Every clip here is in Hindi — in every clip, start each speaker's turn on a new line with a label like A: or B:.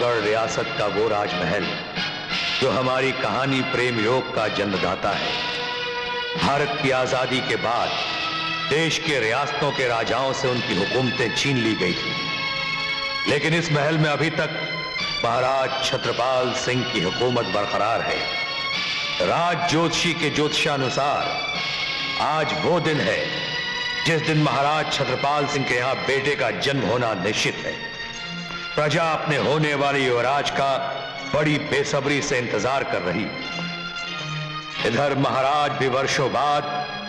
A: प्रतापगढ़ रियासत का वो राजमहल जो हमारी कहानी प्रेम योग का जन्मदाता है। भारत की आजादी के बाद देश के रियासतों के राजाओं से उनकी हुकूमतें छीन ली गई थी, लेकिन इस महल में अभी तक महाराज छत्रपाल सिंह की हुकूमत बरकरार है। राज ज्योतिषी के ज्योतिषानुसार आज वो दिन है जिस दिन महाराज छत्रपाल सिंह के यहां बेटे का जन्म होना निश्चित है। प्रजा अपने होने वाले युवराज का बड़ी बेसब्री से इंतजार कर रही। इधर महाराज भी वर्षों बाद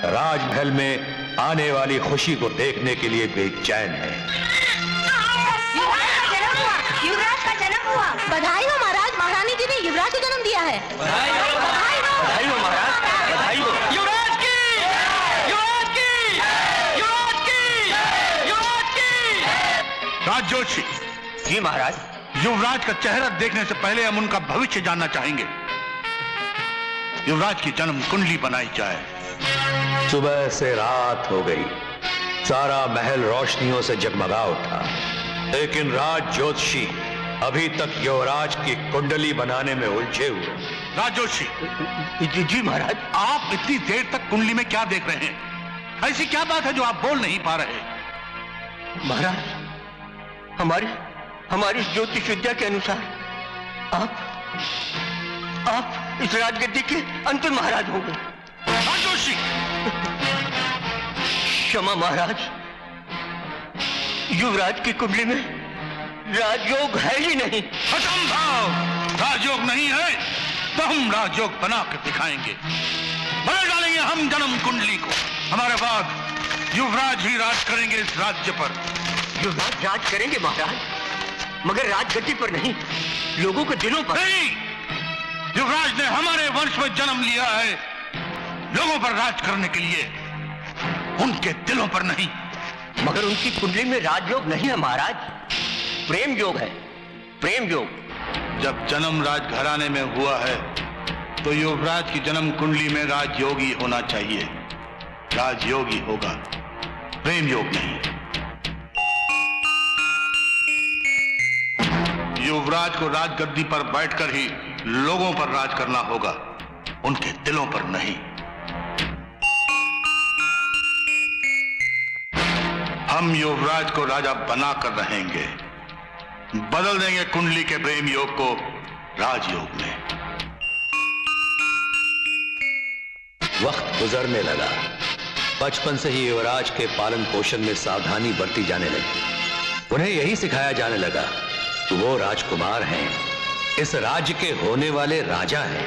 A: राजमहल में आने वाली खुशी को देखने के लिए बेचैन है।
B: युवराज का जन्म हुआ।
C: बधाई हो महाराज, महारानी जी ने युवराज को जन्म दिया है।
B: बधाई हो महाराज, बधाई हो।
D: युवराज की, युवराज की, युवराज की, युवराज की।
E: राज जोशी
B: जी महाराज।
E: युवराज का चेहरा देखने से पहले हम उनका भविष्य जानना चाहेंगे। युवराज की जन्म कुंडली बनाई जाए।
A: सुबह से रात हो गई, सारा महल रोशनियों से जगमगा उठा, लेकिन राज ज्योतिषी अभी तक युवराज की कुंडली बनाने में उलझे हुए।
E: राज जोशी
B: जी महाराज।
E: आप इतनी देर तक कुंडली में क्या देख रहे हैं? ऐसी क्या बात है जो आप बोल नहीं पा रहे?
B: महाराज, हमारी ज्योतिष विद्या के अनुसार आप इस राजगद्दी के अंतिम महाराज होंगे।
E: राज जोशी
B: क्षमा महाराज, युवराज की कुंडली में राजयोग है ही नहीं।
E: असंभव! राजयोग नहीं है तो हम राजयोग बना कर दिखाएंगे। बदल डालेंगे हम जन्म कुंडली को। हमारे बाद युवराज ही राज करेंगे इस राज्य पर।
B: युवराज राज करेंगे महाराज, मगर राजगद्दी पर नहीं, लोगों के दिलों पर।
E: नहीं, युवराज ने हमारे वंश में जन्म लिया है लोगों पर राज करने के लिए, उनके दिलों पर नहीं।
B: मगर उनकी कुंडली में राजयोग नहीं है महाराज, प्रेम योग है, प्रेम योग।
E: जब जन्म राजघराने में हुआ है तो युवराज की जन्म कुंडली में राजयोगी होना चाहिए। राजयोगी होगा, प्रेम योग नहीं। युवराज को राजगद्दी पर बैठकर ही लोगों पर राज करना होगा, उनके दिलों पर नहीं। हम युवराज को राजा बनाकर रहेंगे, बदल देंगे कुंडली के प्रेम योग को राजयोग में।
A: वक्त गुजरने लगा। बचपन से ही युवराज के पालन पोषण में सावधानी बरती जाने लगी। उन्हें यही सिखाया जाने लगा कि वो राजकुमार हैं, इस राज्य के होने वाले राजा हैं।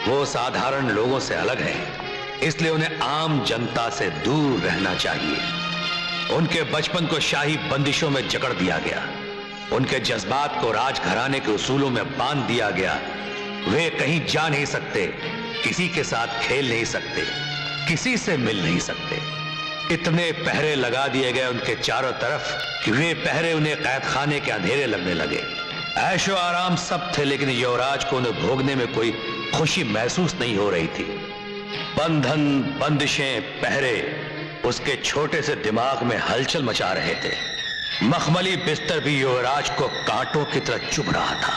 A: वो साधारण लोगों से अलग हैं, इसलिए उन्हें आम जनता से दूर रहना चाहिए। उनके बचपन को शाही बंदिशों में जकड़ दिया गया, उनके जज्बात को राजघराने के उसूलों में बांध दिया गया। वे कहीं जा नहीं सकते, किसी के साथ खेल नहीं सकते, किसी से मिल नहीं सकते। इतने पहरे लगा दिए गए उनके चारों तरफ कि वे पहरे उन्हें कैद खाने के अंधेरे लगने लगे। ऐशो आराम सब थे, लेकिन युवराज को उन्हें भोगने में कोई खुशी महसूस नहीं हो रही थी। बंधन, बंदिशें, पहरे उसके छोटे से दिमाग में हलचल मचा रहे थे। मखमली बिस्तर भी युवराज को कांटों की तरह चुभ रहा था।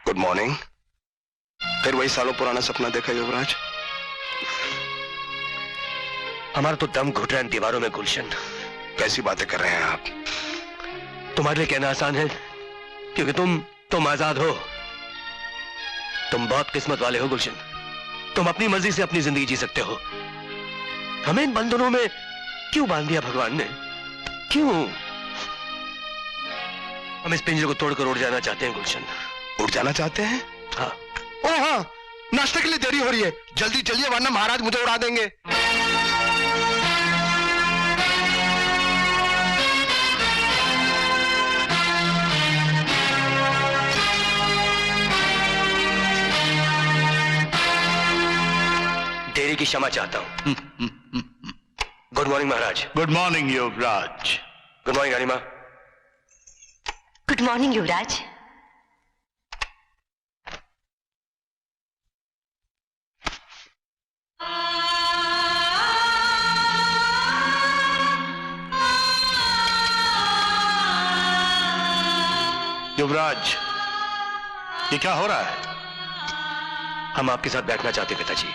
F: Good morning. फिर वही सालों पुराना सपना देखा युवराज?
B: हमारा तो दम घुट रहा है दीवारों में गुलशन।
F: कैसी बातें कर रहे हैं आप?
B: तुम्हारे लिए कहना आसान है क्योंकि तुम आजाद हो। तुम बहुत किस्मत वाले हो गुलशन, तुम अपनी मर्जी से अपनी जिंदगी जी सकते हो। हमें इन बंधनों में क्यों बांध दिया भगवान ने? क्यों? हम इस पिंजरे को तोड़कर उड़ जाना चाहते हैं गुलशन।
F: उड़ जाना चाहते हैं?
B: हाँ।
F: ओ हाँ, नाश्ते के लिए देरी हो रही है, जल्दी चलिए वरना महाराज मुझे उड़ा देंगे।
B: की क्षमा चाहता हूं। गुड मॉर्निंग महाराज।
E: गुड मॉर्निंग युवराज।
B: गुड मॉर्निंग रानी मां।
C: गुड मॉर्निंग युवराज।
E: युवराज, ये क्या हो रहा है?
B: हम आपके साथ बैठना चाहते पिताजी।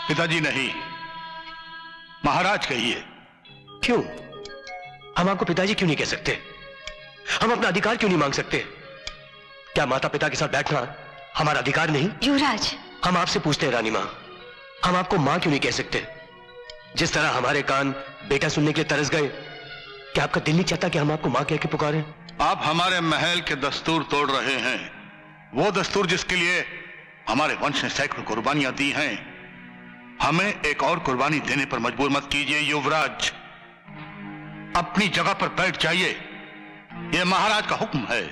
E: पिताजी नहीं, महाराज कहिए।
B: क्यों? हम आपको पिताजी क्यों नहीं कह सकते? हम अपना अधिकार क्यों नहीं मांग सकते? क्या माता पिता के साथ बैठना हमारा अधिकार नहीं?
C: युवराज,
B: हम आपसे पूछते हैं रानी मां, हम आपको मां क्यों नहीं कह सकते? जिस तरह हमारे कान बेटा सुनने के लिए तरस गए, क्या आपका दिल नहीं चाहता कि हम आपको मां कह के पुकारें?
E: आप हमारे महल के दस्तूर तोड़ रहे हैं, वो दस्तूर जिसके लिए हमारे वंश ने सैकड़ों कुर्बानियां दी हैं। हमें एक और कुर्बानी देने पर मजबूर मत कीजिए युवराज। अपनी जगह पर बैठ जाइए, यह महाराज का हुक्म है।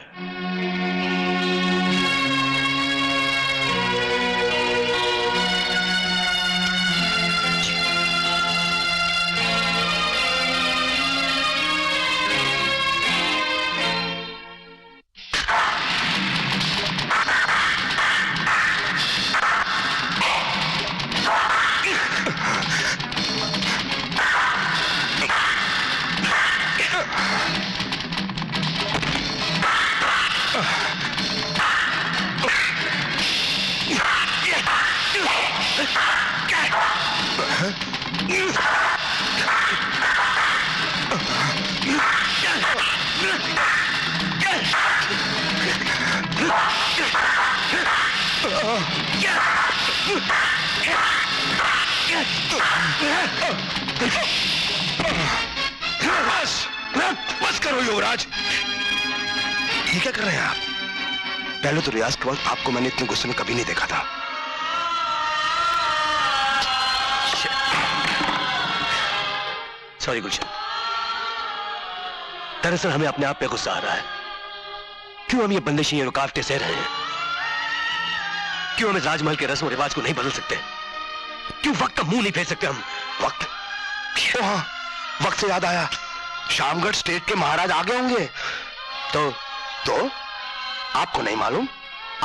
F: बस करो युवराज, ये क्या कर रहे हैं आप? पहले तो रियाज के वक्त आपको मैंने इतने गुस्से में कभी नहीं देखा था।
B: सॉरी गुलशन, दरअसल हमें अपने आप पे गुस्सा आ रहा है। क्यों हम ये बंदिशें, ये रुकावटें सह रहे हैं? क्यों हम इस राजमहल के रस्म और रिवाज को नहीं बदल सकते? क्यों वक्त का मुंह नहीं फेर सकते हम?
F: वक्त? हाँ, वक्त से याद आया, शामगढ़ स्टेट के महाराज आ गए होंगे। तो आपको नहीं मालूम,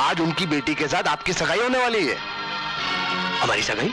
F: आज उनकी बेटी के साथ आपकी सगाई होने वाली है।
B: हमारी सगाई?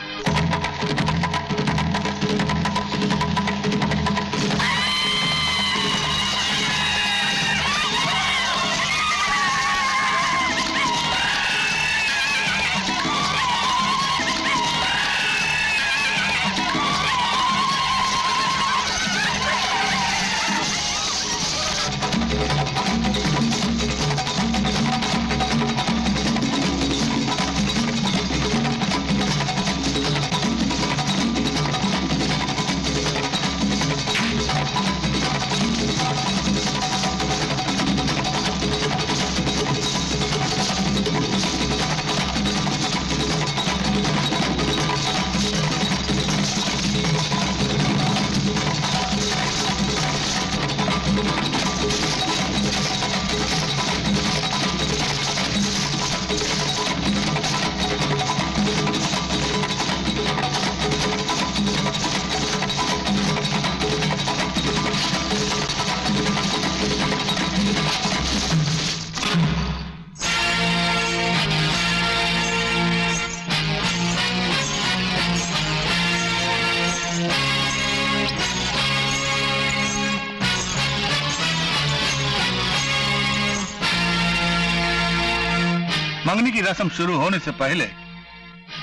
E: मंगनी की रस्म शुरू होने से पहले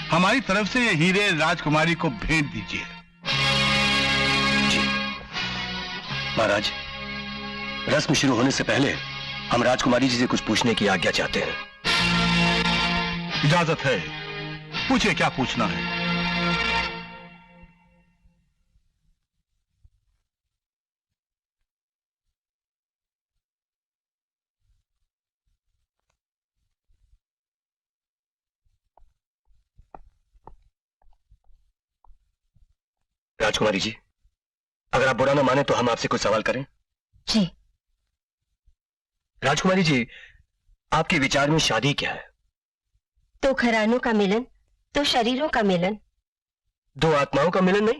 E: हमारी तरफ से ये हीरे राजकुमारी को भेंट दीजिए।
B: जी महाराज, रस्म शुरू होने से पहले हम राजकुमारी जी से कुछ पूछने की आज्ञा चाहते हैं।
E: इजाजत है, पूछिए क्या पूछना है।
B: राजकुमारी जी, अगर आप बुरा ना माने तो हम आपसे कुछ सवाल करें?
C: जी।
B: राजकुमारी जी, आपके विचार में शादी क्या है?
C: तो घरानों का मिलन, तो शरीरों का मिलन।
B: दो आत्माओं का मिलन नहीं?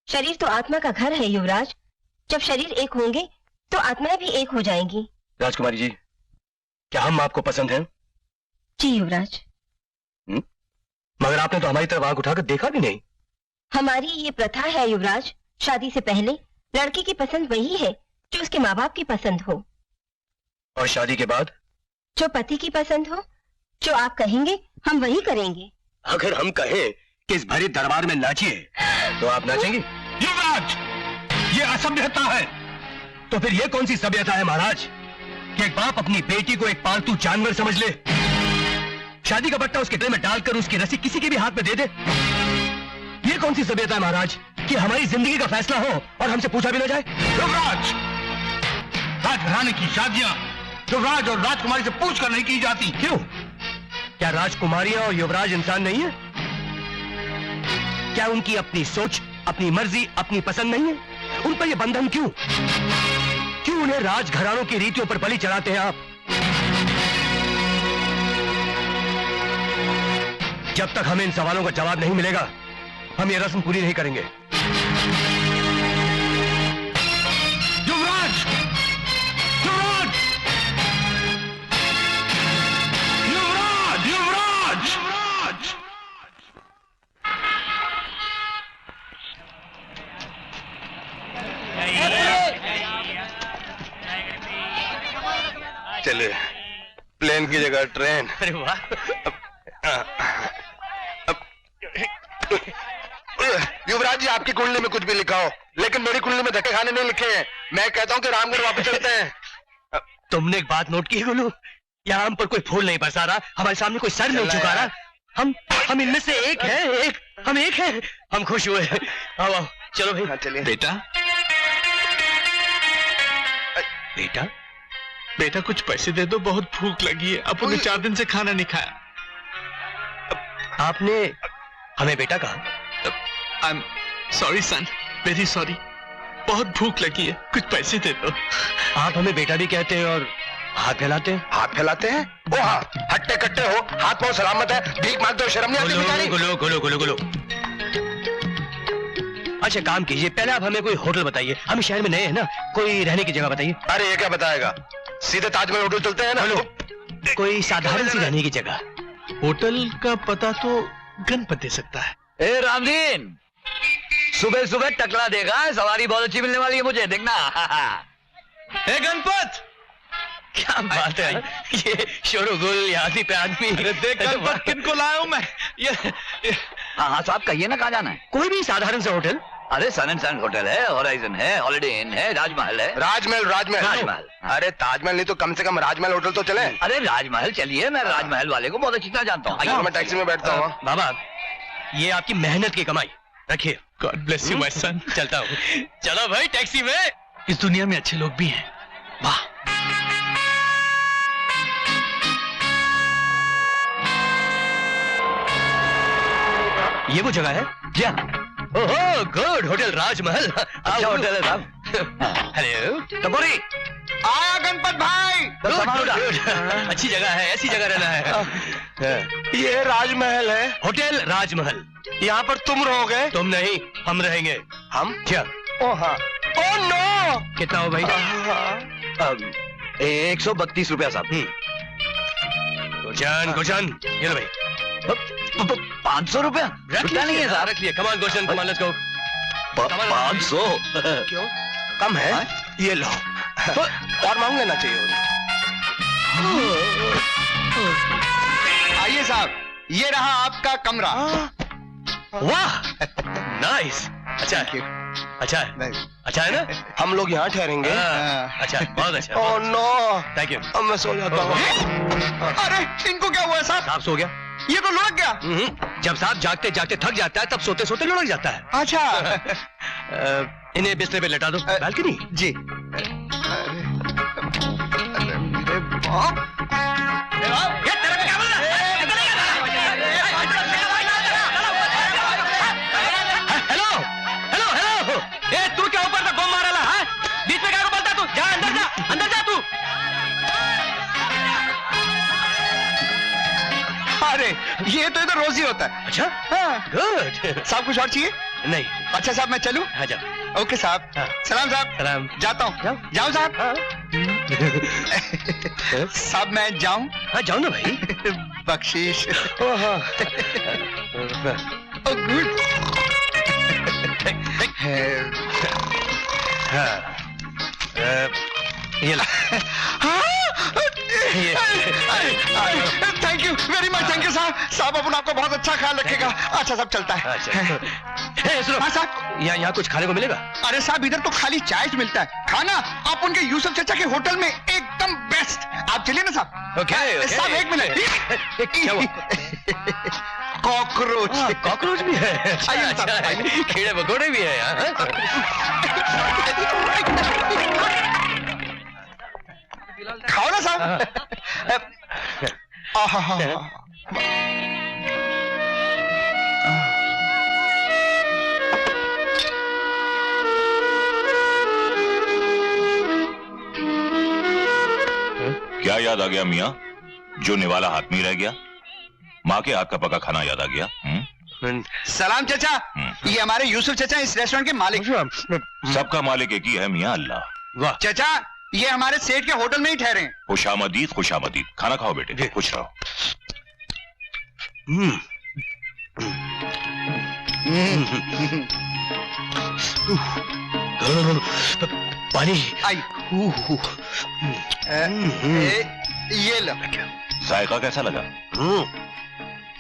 C: शरीर तो आत्मा का घर है युवराज। जब शरीर एक होंगे तो आत्माएं भी एक हो जाएंगी।
B: राजकुमारी जी, क्या हम आपको पसंद हैं?
C: जी युवराज।
B: मगर आपने तो हमारी तरफ आंख उठाकर देखा भी नहीं।
C: हमारी ये प्रथा है युवराज, शादी से पहले लड़की की पसंद वही है जो उसके माँ बाप की पसंद हो,
B: और शादी के बाद?
C: जो पति की पसंद हो। जो आप कहेंगे हम वही करेंगे।
B: अगर हम कहें कि इस भरी दरबार में नाचिए तो आप नाचेंगे?
E: युवराज, ये असभ्यता है।
B: तो फिर ये कौन सी सभ्यता है महाराज कि एक बाप अपनी बेटी को एक पालतू जानवर समझ ले, शादी का बट्टा उसके गले में डालकर उसकी रस्सी किसी के भी हाथ में दे दे? ये कौन सी सभ्यता है महाराज कि हमारी जिंदगी का फैसला हो और हमसे पूछा भी ना जाए?
E: युवराज, राजघराने की शादियां युवराज और राजकुमारी से पूछकर नहीं की जाती।
B: क्यों? क्या राजकुमारियां और युवराज इंसान नहीं है? क्या उनकी अपनी सोच, अपनी मर्जी, अपनी पसंद नहीं है? उन पर ये बंधन क्यों? क्यों उन्हें राजघरानों की रीतियों पर बलि चढ़ाते हैं आप? जब तक हमें इन सवालों का जवाब नहीं मिलेगा हम ये रस्म पूरी नहीं करेंगे।
E: युवराज, युवराज, युवराज, युवराज, युवराज।
F: चलिए, प्लेन की जगह ट्रेन।
B: अरे वाह।
F: युवराज जी, आपकी कुंडली में कुछ भी लिखा हो, लेकिन मेरी कुंडली में धक्के खाने नहीं लिखे हैं। मैं कहता हूँ कि रामगढ़ वापस चलते हैं।
B: तुमने एक बात नोट की गुल्लू, यहाँ हम पर कोई फूल नहीं बरसा रहा, हमारे सामने कोई सर नहीं झुका रहा। हम इनमें से एक हैं, हम एक हैं। हम खुश हुए। आओ आओ, चलो भाई।
F: चलिए।
E: बेटा,
B: बेटा,
E: बेटा कुछ पैसे दे दो, बहुत भूख लगी है। अपन ने 4 दिन से खाना नहीं खाया।
B: आपने हमें बेटा कहा?
E: I am sorry son, very sorry. बहुत भूख लगी है, कुछ पैसे दे दो।
B: आप हमें बेटा भी कहते हैं और हाथ फैलाते हैं।
F: हाथ फैलाते हैं? ओ हाँ, हट्टे कट्टे हो, हाथ पांव सलामत है, भीख मांगते हो, शर्म नहीं आती बेचारी?
B: गुलो गुलो गुलो गुलो। अच्छा काम कीजिए, पहले आप हमें कोई होटल बताइए। हम शहर में नए हैं ना, कोई रहने की जगह बताइए।
F: अरे ये क्या बताएगा, सीधे ताजमहल होटल चलते हैं ना।
B: कोई साधारण सी रहने की जगह।
E: होटल का पता तो गणपत दे सकता है।
D: ए रामदीन, सुबह सुबह टकला देगा, सवारी बहुत अच्छी मिलने वाली है मुझे, देखना।
E: ए गणपत,
B: क्या बात है, ये शोरगुल यहाँ पे आदमी।
E: देख गणपत किनको लाया हूं मैं। ये
D: हाँ साहब, कहिए ना कहाँ जाना है?
B: कोई भी साधारण सा होटल।
D: अरे सन एंड सन होटल है, होराइजन है, हॉलिडे इन है, राजमहल है।
F: राजमहल, राजमहल,
D: राजमहल।
F: अरे ताजमहल नहीं तो कम से कम राजमहल होटल तो चले।
D: अरे राजमहल चलिए, मैं राजमहल वाले को बहुत अच्छी तरह जानता हूँ।
F: आइए, मैं टैक्सी में बैठता हूँ।
B: बाबा, ये आपकी मेहनत की कमाई, रखिए।
E: गॉड ब्लेस यू माय सन।
B: चलता हूँ। चलो भाई टैक्सी में।
E: इस दुनिया में अच्छे लोग भी हैं। वाह।
B: ये वो जगह है?
D: जी हाँ।
B: ओहो, गुड, होटल राजमहल।
D: अच्छा होटल है साहब।
B: हेलो
D: टपोरी,
F: आया गणपत भाई।
D: तो सामान उठा।
B: अच्छी जगह है, ऐसी जगह रहना है।
F: ये राजमहल है,
B: होटल राजमहल।
F: यहाँ पर तुम रहोगे?
B: तुम नहीं, हम रहेंगे।
F: हम?
B: क्या?
F: ओ हाँ। Oh no.
B: कितना हो भाई?
D: 132 रुपया साहब।
B: गुलशन, गुलशन, ये लो भाई।
D: 500 रुपया? रुपया नहीं है साहब।
B: रख लिए। कमान गुलशन, कमान, लेट्स गो।
D: 500?
F: क्यों? कम है? ये लो। और मांग लेना चाहिए। आइए साहब, ये रहा आपका कमरा।
B: वाह, नाइस। अच्छा है, अच्छा है, अच्छा है ना?
F: हम लोग यहाँ ठहरेंगे।
B: अच्छा, बहुत अच्छा।
F: Oh no,
B: thank you.
F: अब मैं सो जाता हूँ। अरे इनको क्या हुआ साहब?
B: सांप सो गया?
F: ये तो लुढ़क गया।
B: जब सांप जागते जागते थक जाता है तब सोते सोते लुढ़क जाता है।
F: अच्छा।
B: इन्हें बिस्तर पे लेटा दो। बालकनी
F: जी।
B: हेलो हेलो हेलो, ए तू क्या ऊपर से बम मारा है? बीच में क्या को बोलता तू? जा अंदर, जा अंदर, जा तू।
F: अरे
G: ये तो इधर रोज ही होता है।
B: अच्छा,
G: हाँ।
B: गुड।
G: साहब कुछ और चाहिए?
B: नहीं,
G: अच्छा साहब मैं चलूं?
B: हाँ जाओ।
G: ओके साहब।
B: हाँ।
G: सलाम साहब।
B: सलाम।
G: जाता हूँ। जाऊँ साहब? साहब मैं जाऊँ?
B: हाँ जाओ ना भाई।
G: बख्शीश।
B: ओह हाँ।
G: Oh good.
B: हाँ, ये ला।
G: Thank you very much, thank you साहब। साहब अपन आपका बहुत अच्छा ख्याल रखेगा। अच्छा साहब चलता है।
B: अच्छा, सुनो।
G: हाँ साहब।
B: यहाँ कुछ खाने को मिलेगा?
G: अरे साहब इधर तो खाली चाय मिलता है, खाना आप उनके यूसुफ चाचा के होटल में एकदम बेस्ट। आप चलिए ना साहब।
B: ओके,
G: साहब एक मिनट।
B: क्या हुआ?
G: कॉकरोच।
B: कॉकरोच भी है?
G: आइए ना साहब, आइए।
B: कीड़े मकोड़े भी है यहाँ।
G: खाओ ना साहब।
H: क्या याद आ गया मियाँ? जो निवाला हाथ में ही रह गया? माँ के हाथ का पका खाना याद आ गया?
G: सलाम चाचा। ये हमारे यूसुफ चाचा इस रेस्टोरेंट के मालिक।
H: सबका मालिक एक ही है मियाँ, अल्लाह।
B: वाह।
G: चाचा ये हमारे सेठ के होटल में ही ठहरे हैं।
H: खुशामदीद, खुशामदीद। खाना खाओ बेटे, खुश रहो।
B: पानी।
G: आई। ये लो।
H: जायका कैसा लगा?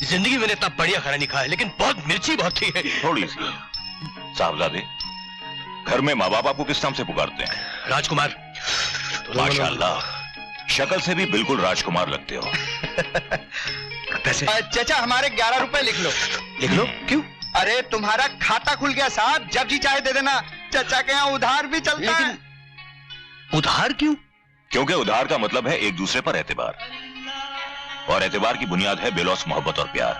B: जिंदगी में इतना बढ़िया खाना नहीं खाया, लेकिन बहुत मिर्ची बहुत थी।
H: थोड़ी सी। साहबजादे, घर में माँ बाप आपको किस नाम से पुकारते हैं?
B: राजकुमार।
H: माशाअल्लाह, शक्ल से भी बिल्कुल राजकुमार लगते हो।
B: पैसे?
G: चाचा हमारे 11 रुपए लिख लो।
B: लिख लो। क्यों?
G: अरे तुम्हारा खाता खुल गया साहब, जब जी चाहे दे देना। चाचा के यहाँ उधार भी चलता है।
B: उधार क्यों?
H: क्योंकि उधार का मतलब है एक दूसरे पर एतबार, और एतबार की बुनियाद है बेलौस मोहब्बत और प्यार।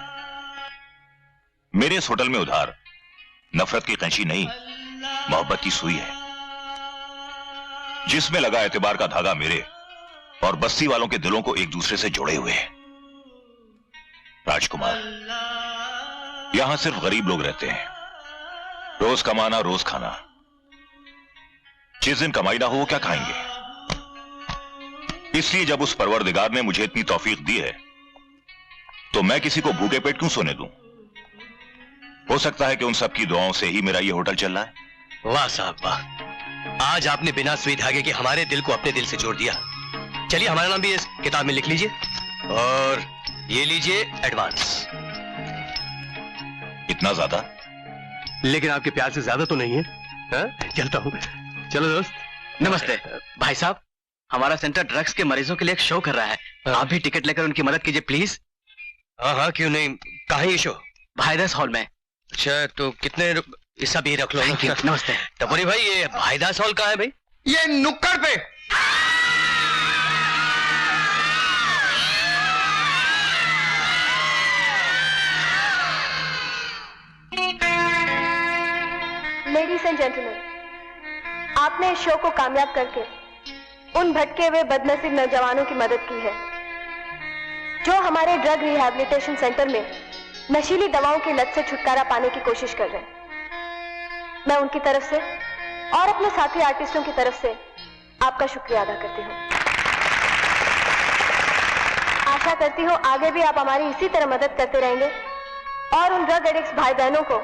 H: मेरे इस होटल में उधार नफरत की कैंची नहीं, मोहब्बत की सुई है, जिसमें लगा एतबार का धागा मेरे और बस्ती वालों के दिलों को एक दूसरे से जोड़े हुए है। राजकुमार, यहां सिर्फ गरीब लोग रहते हैं, रोज कमाना रोज खाना। जिस दिन कमाई ना हो वो क्या खाएंगे? इसलिए जब उस परवरदिगार ने मुझे इतनी तौफीक दी है, तो मैं किसी को भूखे पेट क्यों सोने दूं? हो सकता है कि उन सबकी दुआओं से ही मेरा ये होटल चल रहा है।
B: वाह साहब वाह, आज आपने बिना सुई धागे के हमारे दिल को अपने दिल से जोड़ दिया। चलिए हमारा नाम भी इस किताब में लिख लीजिए, और ये लीजिए एडवांस।
H: इतना ज्यादा?
B: लेकिन आपके प्यार से ज्यादा तो नहीं है? चलता हूँ। चलो दोस्त।
I: नमस्ते भाई साहब, हमारा सेंटर ड्रग्स के मरीजों के लिए एक शो कर रहा है। आप भी टिकट लेकर उनकी मदद कीजिए प्लीज।
B: हाँ हाँ क्यों नहीं। कहाँ है ये शो?
I: भाईदास हॉल में।
B: अच्छा तो कितने हिस्सा भी रख लो।
I: नमस्ते।
B: टपोरी भाई, ये भाईदास हॉल कहाँ है भाई?
G: ये नुक्कड़ पे।
J: लेडीज एंड जेंटलमैन, आपने इस शो को कामयाब करके उन भटके हुए बदनसीब नौजवानों की मदद की है जो हमारे ड्रग रिहैबिलिटेशन सेंटर में नशीली दवाओं की लत से छुटकारा पाने की कोशिश कर रहे हैं। मैं उनकी तरफ से और अपने साथी आर्टिस्टों की तरफ से आपका शुक्रिया अदा करती हूँ। आशा करती हूँ आगे भी आप हमारी इसी तरह मदद करते रहेंगे और उन ड्रग एडिक्ट्स भाई बहनों को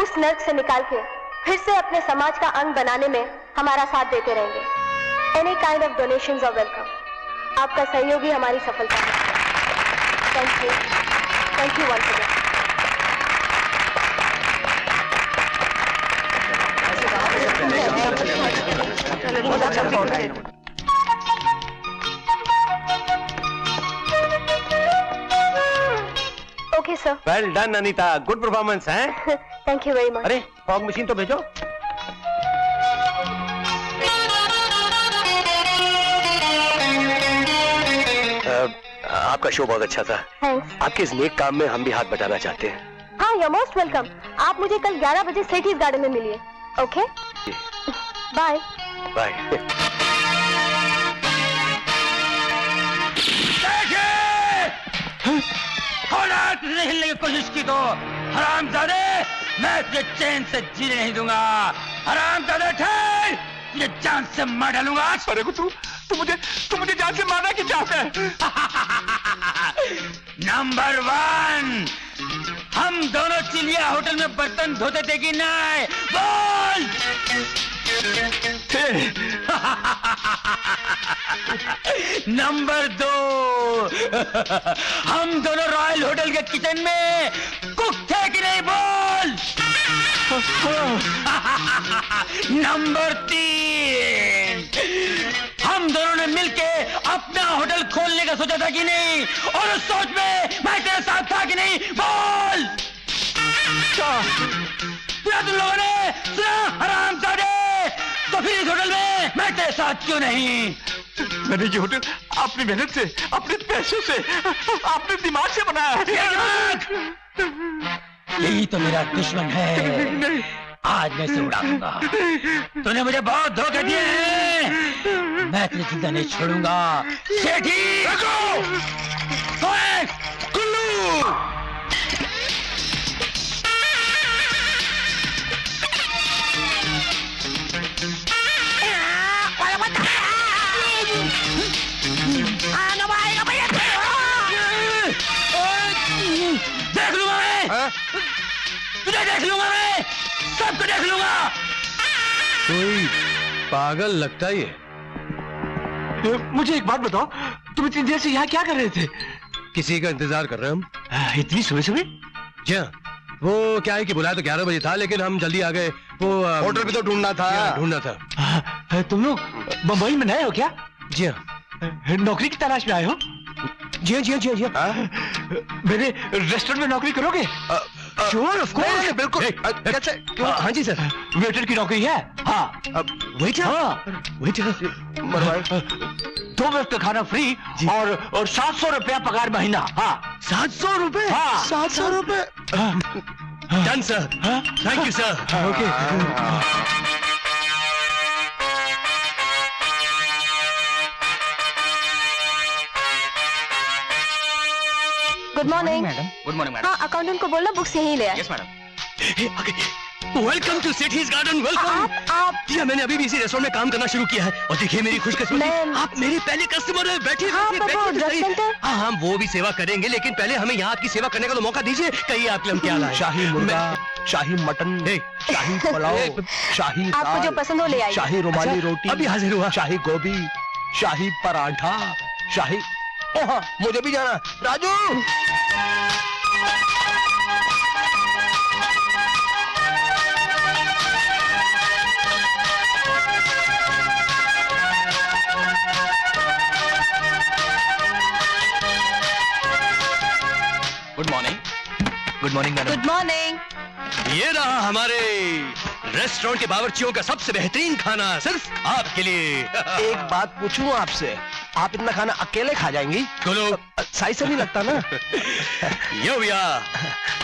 J: उस नर्क से निकाल के फिर से अपने समाज का अंग बनाने में हमारा साथ देते रहेंगे। Any kind of donations are welcome. आपका सहयोग ही हमारी सफलता है। Thank you once again. Okay sir.
B: Well done Anita, good performance है।
J: Thank you very much.
B: अरे फॉग मशीन तो भेजो। आपका शो बहुत अच्छा था।
J: थैंक्स।
B: आपके इस नेक काम में हम भी हाथ बटाना चाहते हैं।
J: हाँ, यू मोस्ट वेलकम। आप मुझे कल 11 बजे सेठीज गार्डन में मिलिए। Okay bye
B: bye.
K: औलाद ने हिलने की कोशिश की तो हरामजादे मैं तुझे चैन से जीने नहीं दूंगा। हरामजादे ठहर, तुझे जान से मार डालूंगा।
G: अरे तू मुझे जान से मारना क्यों चाहता है?
K: नंबर 1, हम दोनों चिलिया होटल में बर्तन धोते थे कि नहीं? बोल। नंबर 2, हम दोनों रॉयल होटल के किचन में कुक थे कि नहीं? बोल। नंबर 3, हम दोनों ने मिलके अपना होटल खोलने का सोचा था कि नहीं? और उस सोच में मैं तेरे साथ था कि नहीं? बोल। सुना तुम लोगों ने? सुना हरामजादे? तो फिर इस होटल में मैं तेरे साथ क्यों नहीं?
G: मैंने ये होटल अपनी मेहनत से, अपने पैसों से, अपने दिमाग से बनाया है।
K: यही तो मेरा दुश्मन है। आज मैं इसे उड़ा दूंगा। तूने मुझे बहुत धोखे दिए हैं, मैं तुझे जिंदा नहीं छोड़ूंगा। सेठी कुल्लू, देख लूंगा मैं, तुझे देख लूंगा मैं, सबको देख लूंगा।
B: कोई पागल लगता ही है।
G: मुझे एक बात बताओ, तुम इतनी देर से यहाँ क्या कर रहे थे?
B: किसी का इंतजार कर रहे हैं हम।
G: इतनी सुबह सुबह?
B: जी हाँ, वो क्या है कि बुलाया तो 11 बजे था, लेकिन हम जल्दी आ गए। वो
F: होटल भी तो ढूंढना था।
G: तुम लोग बम्बई में नए हो क्या?
B: जी हाँ।
G: नौकरी की तलाश में आए हो?
B: जी हाँ, जी हाँ, जी हाँ, जी हाँ।
G: मेरे रेस्टोरेंट में नौकरी करोगे? Sure, of course.
F: बिल्कुल। कैसे?
B: हाँ जी सर।
G: वेटर की नौकरी है? हाँ।
B: वेटर?
G: हाँ।
B: वेटर
G: 2 वक्त का खाना फ्री और 700 रुपया पगार महीना। हाँ।
B: 700 रुपए?
G: हाँ।
F: 700 रुपए?
B: Done sir, thank you sir.
G: Okay.
J: Good morning.
I: Good morning madam.
J: हाँ, अकाउंटेंट को बोलना बुक्स यहीं ले आए।
I: Yes madam.
B: Welcome to Sethi's garden, welcome.
J: आप
B: जी मैंने अभी भी इसी रेस्टोरेंट में काम करना शुरू किया है और देखिए मेरी खुशकिस्मती, आप मेरे पहले कस्टमर हैं। बैठिए
J: हाँ,
B: बैठिए
J: पर वो
B: बैठिए
J: ड्रग
B: सही।
J: सेंटर?
B: हाँ हाँ, वो भी सेवा करेंगे, लेकिन पहले हमें यहाँ आपकी सेवा करने का तो मौका दीजिए। कहिए आपके लिए हम क्या लाएं?
F: शाही मुर्गा, शाही मटन, शाही पुलाव, शाही
J: आपको जो
F: दाल,
J: पसंद हो ले आइए।
F: शाही रुमाली रोटी,
B: अभी हाजिर हुआ।
F: शाही गोभी, शाही पराठा, शाही। ओ हाँ, मुझे भी जाना। Raju,
I: good morning.
B: Good morning madam.
J: Good morning.
B: ये रहा हमारे रेस्टोरेंट के बावर्चियों का सबसे बेहतरीन खाना, सिर्फ आपके लिए।
F: एक बात पूछूं आपसे, आप इतना खाना अकेले खा जाएंगी?
B: बोलो।
F: सही से नहीं लगता ना?
B: यो भैया,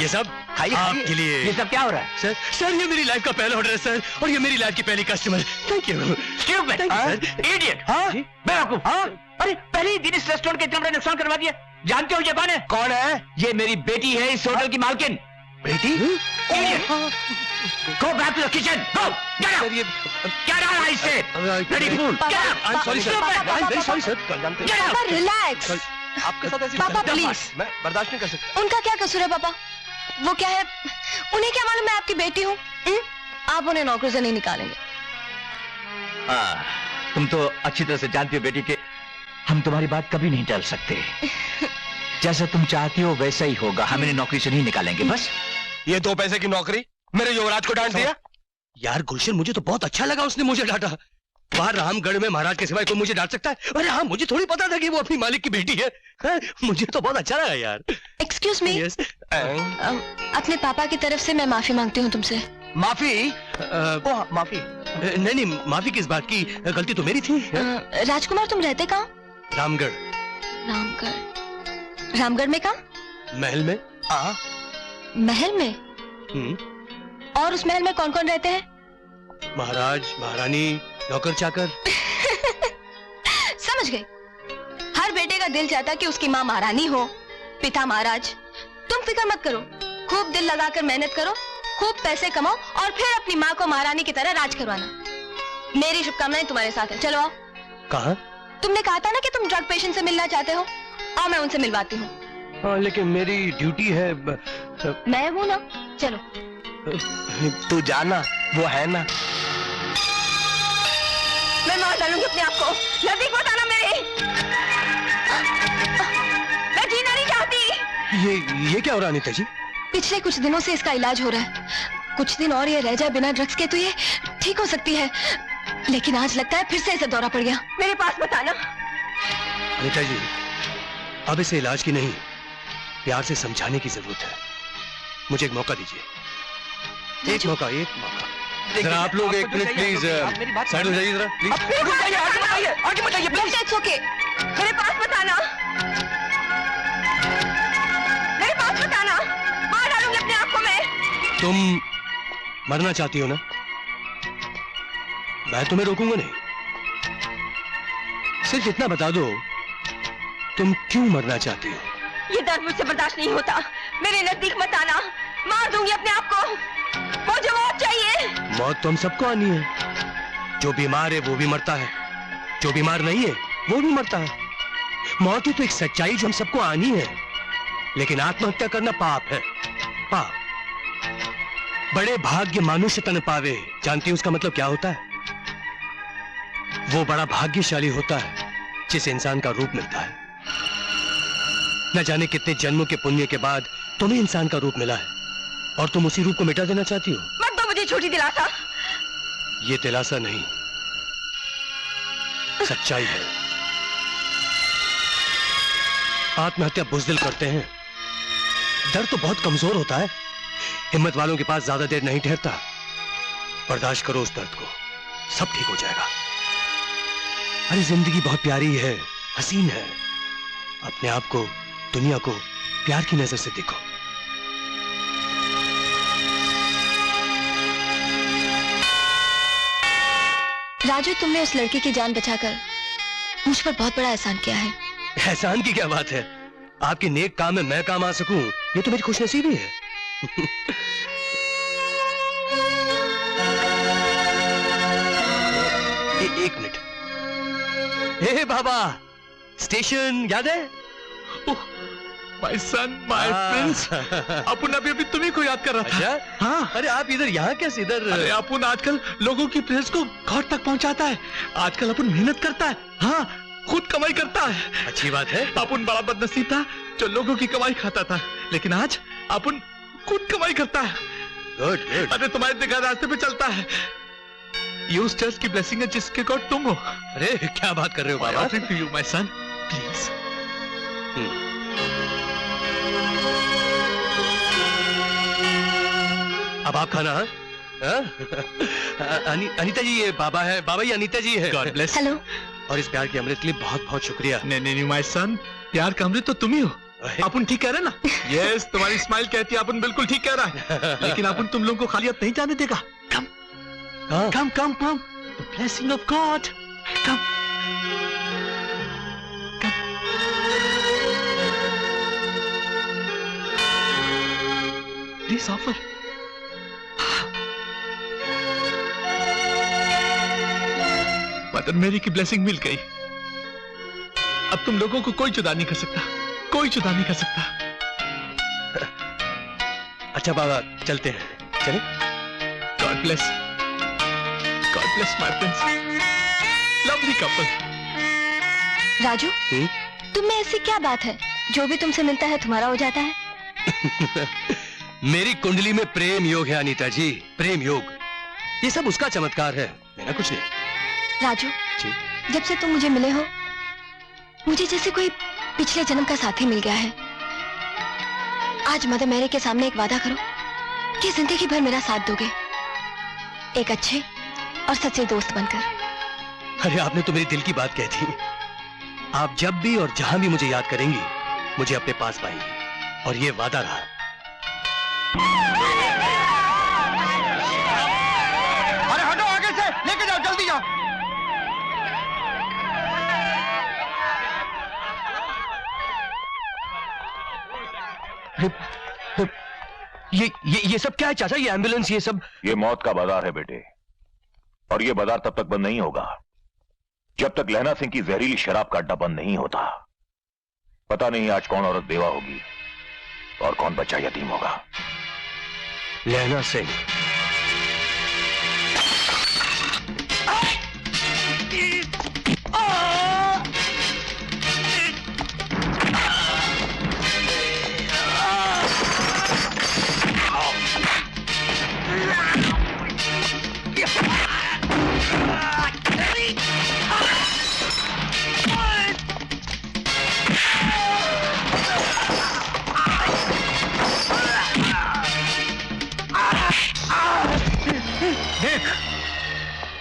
B: ये सब
F: खाइए, खाइए।
B: आपके लिए।
G: ये सब क्या हो रहा है?
B: सर ये मेरी लाइफ का पहला ऑर्डर है सर, और ये मेरी लाइफ की पहली कस्टमर। Thank you.
G: Stupid, हाँ? Idiot, हाँ? बेवकूफ, हाँ? अरे पहले ही दिन इस रेस्टोरेंट के इतना बड़ा नुकसान करवा दिया। जानते हो ये कौन है?
F: कौन है?
G: ये मेरी बेटी है, इस होटल की मालकिन।
F: बेटी?
G: Idiot. Go back to the kitchen. Go. Get out. Get out I said. Bloody fool. Get out.
B: I'm sorry sir. I'm very sorry sir.
F: जानते हैं?
G: Get out.
J: पापा रिलैक्स।
F: आपके साथ ऐसी
J: पापा,
F: बदतमीजी
J: please.
F: मैं बर्दाश्त नहीं कर सकता।
J: उनका क्या कसूर है पापा? वो क्या है, उन्हें क्या मालूम मैं आपकी बेटी हूँ? आप उन्हें नौकरी से नहीं निकालेंगे।
G: तुम तो अच्छी तरह से जानती हो बेटी के हम तुम्हारी बात कभी नहीं टाल सकते। जैसा तुम चाहती हो वैसा ही होगा। हम इन्हें नौकरी से नहीं निकालेंगे बस।
F: ये 2 पैसे की नौकरी मेरे युवराज को डांट दिया?
B: यार गुलशन, मुझे तो बहुत अच्छा लगा उसने मुझे डांटा। बाहर रामगढ़ में महाराज के सिवाय कोई मुझे डांट सकता है? अरे हाँ, मुझे थोड़ी पता था कि वो अपनी मालिक की बेटी है। मुझे तो बहुत अच्छा लगा यार।
J: Excuse me,
B: Yes.
J: अपने पापा की तरफ से मैं माफी मांगती हूँ तुमसे।
F: माफी? माफी?
B: नहीं नहीं, माफी किस बात की? गलती तो मेरी थी।
J: राजकुमार, तुम रहते कहाँ?
B: रामगढ़।
J: रामगढ़? रामगढ़ में कहाँ?
B: महल में।
J: महल में? और उस महल में कौन कौन रहते हैं?
B: महाराज, महारानी, नौकर चाकर।
J: समझ गई। हर बेटे का दिल चाहता कि उसकी माँ महारानी हो, पिता महाराज, तुम फिक्र मत करो, खूब दिल लगाकर मेहनत करो, खूब पैसे कमाओ और फिर अपनी माँ को महारानी की तरह राज करवाना। मेरी शुभकामनाएं तुम्हारे साथ हैं। चलो आओ।
B: कहाँ?
J: तुमने कहा था ना कि तुम ड्रग पेशेंट से मिलना चाहते हो, आओ मैं उनसे मिलवाती हूँ।
B: हाँ, लेकिन मेरी ड्यूटी है।
J: मैं हूँ ना, चलो।
F: तू जाना, वो है ना।
C: मैं मार डालूंगी अपने आप को। नजदीक मत आना मेरे। मैं जीना नहीं चाहती।
B: ये क्या हो रहा अनीता जी?
J: पिछले कुछ दिनों से इसका इलाज हो रहा है। कुछ दिन और ये रह जाए बिना ड्रग्स के तो ये ठीक हो सकती है, लेकिन आज लगता है फिर से इसे दौरा पड़ गया।
C: मेरे पास मत आना।
B: अनीता जी, अब इसे इलाज की नहीं, प्यार से समझाने की जरूरत है। मुझे एक मौका दीजिए, एक मौका। जरा आप लोग एक मिनट प्लीज साइड हो जाइए जरा प्लीज।
J: आगे बताइए प्लीज। It's okay.
C: मेरे पास मत आना, मेरे पास मत आना। मार डालूंगी अपने आप को मैं।
B: तुम मरना चाहती हो ना? मैं तुम्हें रोकूंगा नहीं। सिर्फ इतना बता दो, तुम क्यों मरना चाहती हो?
C: ये दर्द मुझसे बर्दाश्त नहीं होता। मेरे नजदीक मत आना, मार दूंगी अपने आप को। मुझे मौत चाहिए।
B: मौत तो हम सबको आनी है। जो बीमार है वो भी मरता है, जो बीमार नहीं है वो भी मरता है। मौत ही तो एक सच्चाई जो हम सबको आनी है। लेकिन आत्महत्या करना पाप है, पाप। बड़े भाग्य मानुष्य तन पावे, जानती हो उसका मतलब क्या होता है? वो बड़ा भाग्यशाली होता है जिसे इंसान का रूप मिलता है। न जाने कितने जन्मों के पुण्य के बाद तुम्हें इंसान का रूप मिला है, और तुम उसी रूप को मिटा देना चाहती हो।
C: मत दो मुझे झूठी दिलासा।
B: ये दिलासा नहीं, सच्चाई है। आत्महत्या बुज़दिल करते हैं। दर्द तो बहुत कमजोर होता है, हिम्मत वालों के पास ज्यादा देर नहीं ठहरता। बर्दाश्त करो उस दर्द को, सब ठीक हो जाएगा। अरे जिंदगी बहुत प्यारी है, हसीन है। अपने आप को, दुनिया को प्यार की नजर से देखो।
J: राजू, तुमने उस लड़के की जान बचाकर मुझ पर बहुत बड़ा एहसान किया है।
B: एहसान की क्या बात है? आपके नेक काम में मैं काम आ सकूं, ये तो मेरी खुशनसीबी है। एक मिनट। हे बाबा, स्टेशन याद है?
E: My son, my prince. अपन अभी तुम्ही को याद कर रहा था।
B: अच्छा? हाँ। अरे आप इधर यहाँ कैसे? इधर
E: अरे अपन आजकल लोगों की प्रेस को घर तक पहुंचाता है। आजकल अपन मेहनत करता है, हाँ, खुद कमाई करता है।
B: अच्छी बात है।
E: अपन बड़ा बदनसीब था जो लोगों की कमाई खाता था, लेकिन आज अपन खुद कमाई करता है।
B: Good good.
E: अरे तुम्हारे दिखा रास्ते पे चलता है। ये उस चर्च की ब्लेसिंग है जिसके गॉड तुम हो।
B: अरे क्या बात कर रहे हो बाबा?
E: Offering to you my son, please.
B: अब आप खाना। अनीता जी, ये बाबा है। बाबा, ये अनीता जी है।
E: God bless.
J: हेलो।
B: और इस प्यार के अमृत के लिए बहुत बहुत शुक्रिया।
E: नहीं माय सन, प्यार का अमृत तो तुम ही हो। अपन ठीक कह रहे ना? यस, तुम्हारी स्माइल कहती है अपन बिल्कुल ठीक कह रहा है। लेकिन अपन तुम लोगों को खाली अब नहीं जाने देगा। Come come come come, the blessing of God. Come come. Please offer. Mother Mary की ब्लेसिंग मिल गई। अब तुम लोगों को कोई जुदा नहीं कर सकता, कोई जुदा नहीं कर सकता।
B: अच्छा बाबा, चलते हैं। चले?
E: God bless my Prince, lovely couple.
J: Raju, तुम में ऐसी क्या बात है जो भी तुमसे मिलता है तुम्हारा हो जाता है?
B: मेरी कुंडली में प्रेम योग है अनीता जी, प्रेम योग। ये सब उसका चमत्कार है, मेरा कुछ नहीं।
J: राजू, जब से तुम मुझे मिले हो, मुझे जैसे कोई पिछले जन्म का साथी मिल गया है। आज मदर मेरे के सामने एक वादा करो कि जिंदगी भर मेरा साथ दोगे, एक अच्छे और सच्चे दोस्त बनकर।
B: अरे आपने तो मेरे दिल की बात कह दी। आप जब भी और जहां भी मुझे याद करेंगी, मुझे अपने पास पाएंगी, और ये वादा रहा।
F: अरे हटो आगे से, लेके जाओ, जल्दी जाओ।
B: ये सब क्या है चाचा? ये एम्बुलेंस, ये सब?
H: ये मौत का बाजार है बेटे, और ये बाजार तब तक बंद नहीं होगा जब तक लहना सिंह की जहरीली शराब का अड्डा बंद नहीं होता। पता नहीं आज कौन औरत बेवा होगी और कौन बच्चा यतीम होगा।
B: लहना सिंह।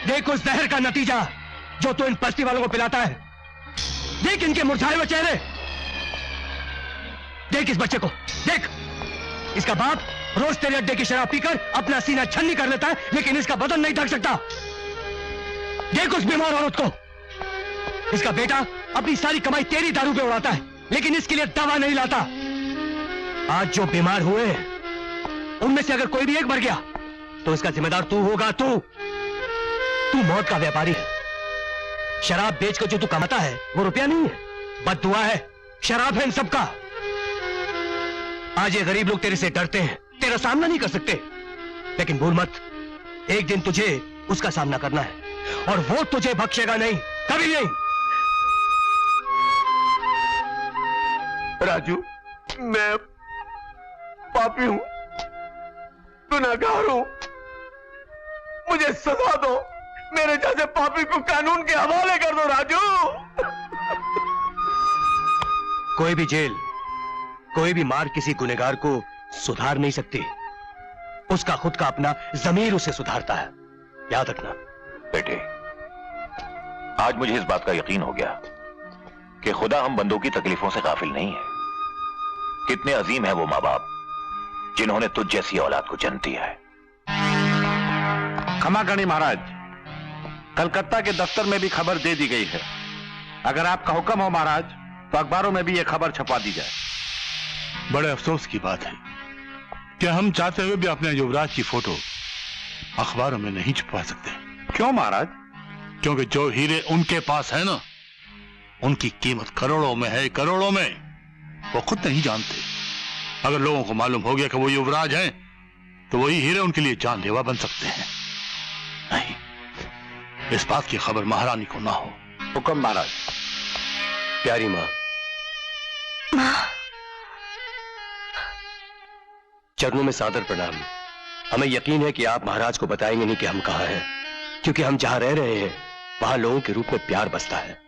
B: देख उस जहर का नतीजा जो तू इन बस्ती वालों को पिलाता है। देख इनके मुरझाए हुए चेहरे। देख इस बच्चे को, देख इसका बाप रोज तेरे अड्डे की शराब पीकर अपना सीना छन्नी कर लेता है, लेकिन इसका बदन नहीं ढक सकता। देख उस बीमार औरत को, इसका बेटा अपनी सारी कमाई तेरी दारू पे उड़ाता है, लेकिन इसके लिए दवा नहीं लाता। आज जो बीमार हुए उनमें से अगर कोई भी एक मर गया तो इसका जिम्मेदार तू होगा। तू मौत का व्यापारी है। शराब बेचकर जो तू कमाता है वो रुपया नहीं है, बद्दुआ है, शराब है इन सबका। आज ये गरीब लोग तेरे से डरते हैं, तेरा सामना नहीं कर सकते, लेकिन भूल मत, एक दिन तुझे उसका सामना करना है और वो तुझे बख्शेगा नहीं, कभी नहीं।
F: राजू, मैं पापी हूं, गुनहगार हूं, मुझे सजा दो। मेरे जैसे पापी को कानून के हवाले कर दो राजू।
B: कोई भी जेल, कोई भी मार किसी गुनहगार को सुधार नहीं सकती। उसका खुद का अपना ज़मीर उसे सुधारता है, याद रखना।
H: बेटे, आज मुझे इस बात का यकीन हो गया कि खुदा हम बंदों की तकलीफों से गाफिल नहीं है। कितने अजीम है वो माँ बाप जिन्होंने तुझ जैसी औलाद को जन्म दिया है।
E: क्षमा करें महाराज, कलकत्ता के दफ्तर में भी खबर दे दी गई है। अगर आपका हुक्म हो महाराज तो अखबारों में भी यह खबर छपवा दी जाए। बड़े अफसोस की बात है कि हम चाहते हुए भी अपने युवराज की फोटो अखबारों में नहीं छपवा सकते। क्यों महाराज? क्योंकि जो हीरे उनके पास है ना, उनकी कीमत करोड़ों में है, करोड़ों में। वो खुद नहीं जानते। अगर लोगों को मालूम हो गया कि वो युवराज हैं, तो वही हीरे उनके लिए जानलेवा बन सकते हैं। नहीं, इस बात की खबर महारानी को ना हो।
B: हुक्म महाराज। प्यारी माँ, चरणों में सादर प्रणाम। हमें यकीन है कि आप महाराज को बताएंगे नहीं कि हम कहाँ हैं, क्योंकि हम जहां रह रहे हैं वहां लोगों के रूप में प्यार बसता है।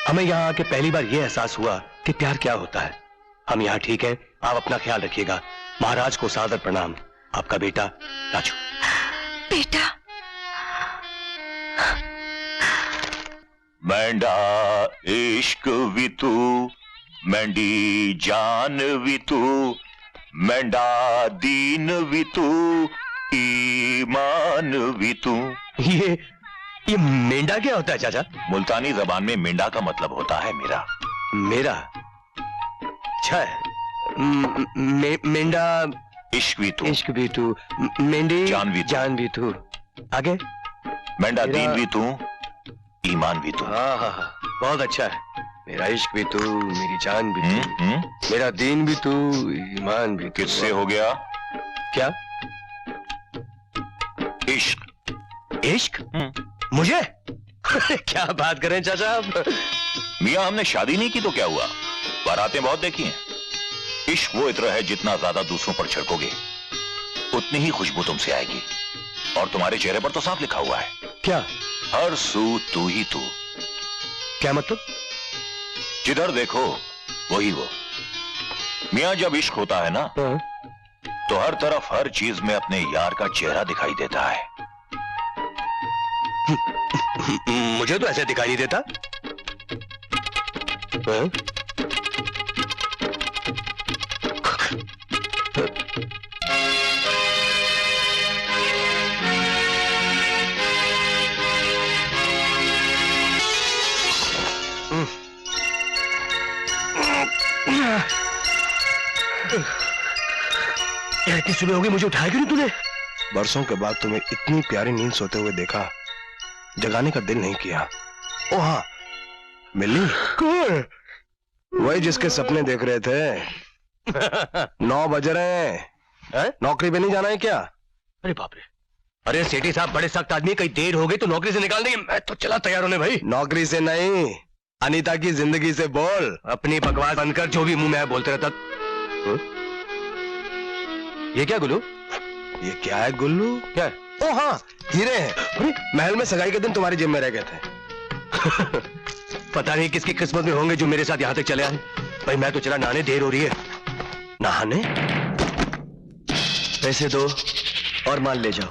B: हमें यहां आके पहली बार यह एहसास हुआ कि प्यार क्या होता है। हम यहां ठीक है, आप अपना ख्याल रखिएगा। महाराज को सादर प्रणाम। आपका बेटा राजू।
C: बेटा।
H: मैंडा इश्क भी तू, मैंडी जान भी तू, मैंडा दीन भी तू, ईमान भी तू।
B: ये मेंढा क्या होता है चाचा?
H: मुल्तानी जबान में मेंढा का मतलब होता है मेरा।
B: मेरा? अच्छा है। मेंढा
H: इश्क भी तू,
B: इश्क भी तू, मेंढी
H: जान भी
B: तू। आगे?
H: मेंढा दीन भी तू, ईमान भी तू।
B: हाँ हाँ हाँ, बहुत अच्छा है। मेरा इश्क भी तू, मेरी जान भी तू, मेरा दीन भी तू, ईमान भी तू।
H: किससे हो गया?
B: क्या?
H: इश्क।
B: इश्क? मुझे? क्या बात करें चाचा आप?
H: मियां, हमने शादी नहीं की तो क्या हुआ, बारातें बहुत देखी हैं। इश्क वो इत्र है, जितना ज्यादा दूसरों पर छिड़कोगे उतनी ही खुशबू तुमसे आएगी। और तुम्हारे चेहरे पर तो साफ लिखा हुआ है।
B: क्या?
H: हर सू तू ही तू।
B: क्या मतलब?
H: जिधर देखो वही वो। मियां, जब इश्क होता है ना, तो हर तरफ हर चीज में अपने यार का चेहरा दिखाई देता है।
B: मुझे तो ऐसे दिखाई नहीं देता। यार इतनी सुबह हो गई, मुझे उठाया क्यों नहीं तूने?
F: बरसों के बाद तुम्हें इतनी प्यारी नींद सोते हुए देखा, जगाने का दिल नहीं किया। ओ हाँ, मिली
B: कौन?
F: वही जिसके सपने देख रहे थे। 9 बज रहे हैं, नौकरी पे नहीं जाना है क्या?
B: अरे बाप रे, अरे सेठी साहब बड़े सख्त आदमी, कहीं देर हो गई तो नौकरी से निकाल देंगे। मैं तो चला तैयार होने भाई।
F: नौकरी से नहीं, अनीता की जिंदगी से बोल।
B: अपनी बकवास बंद कर, जो भी मुंह में आया बोलते रहता। ये क्या गुल्लू?
F: ये क्या है गुल्लू?
B: क्या है?
F: ओ हाँ, हीरे हैं। महल में सगाई के दिन तुम्हारी जेब में रह गए थे।
B: पता नहीं किसकी किस्मत में होंगे जो मेरे साथ यहाँ तक चले आए। भाई मैं तो चला नहाने, देर हो रही है।
F: नहाने?
B: पैसे दो और माल ले जाओ।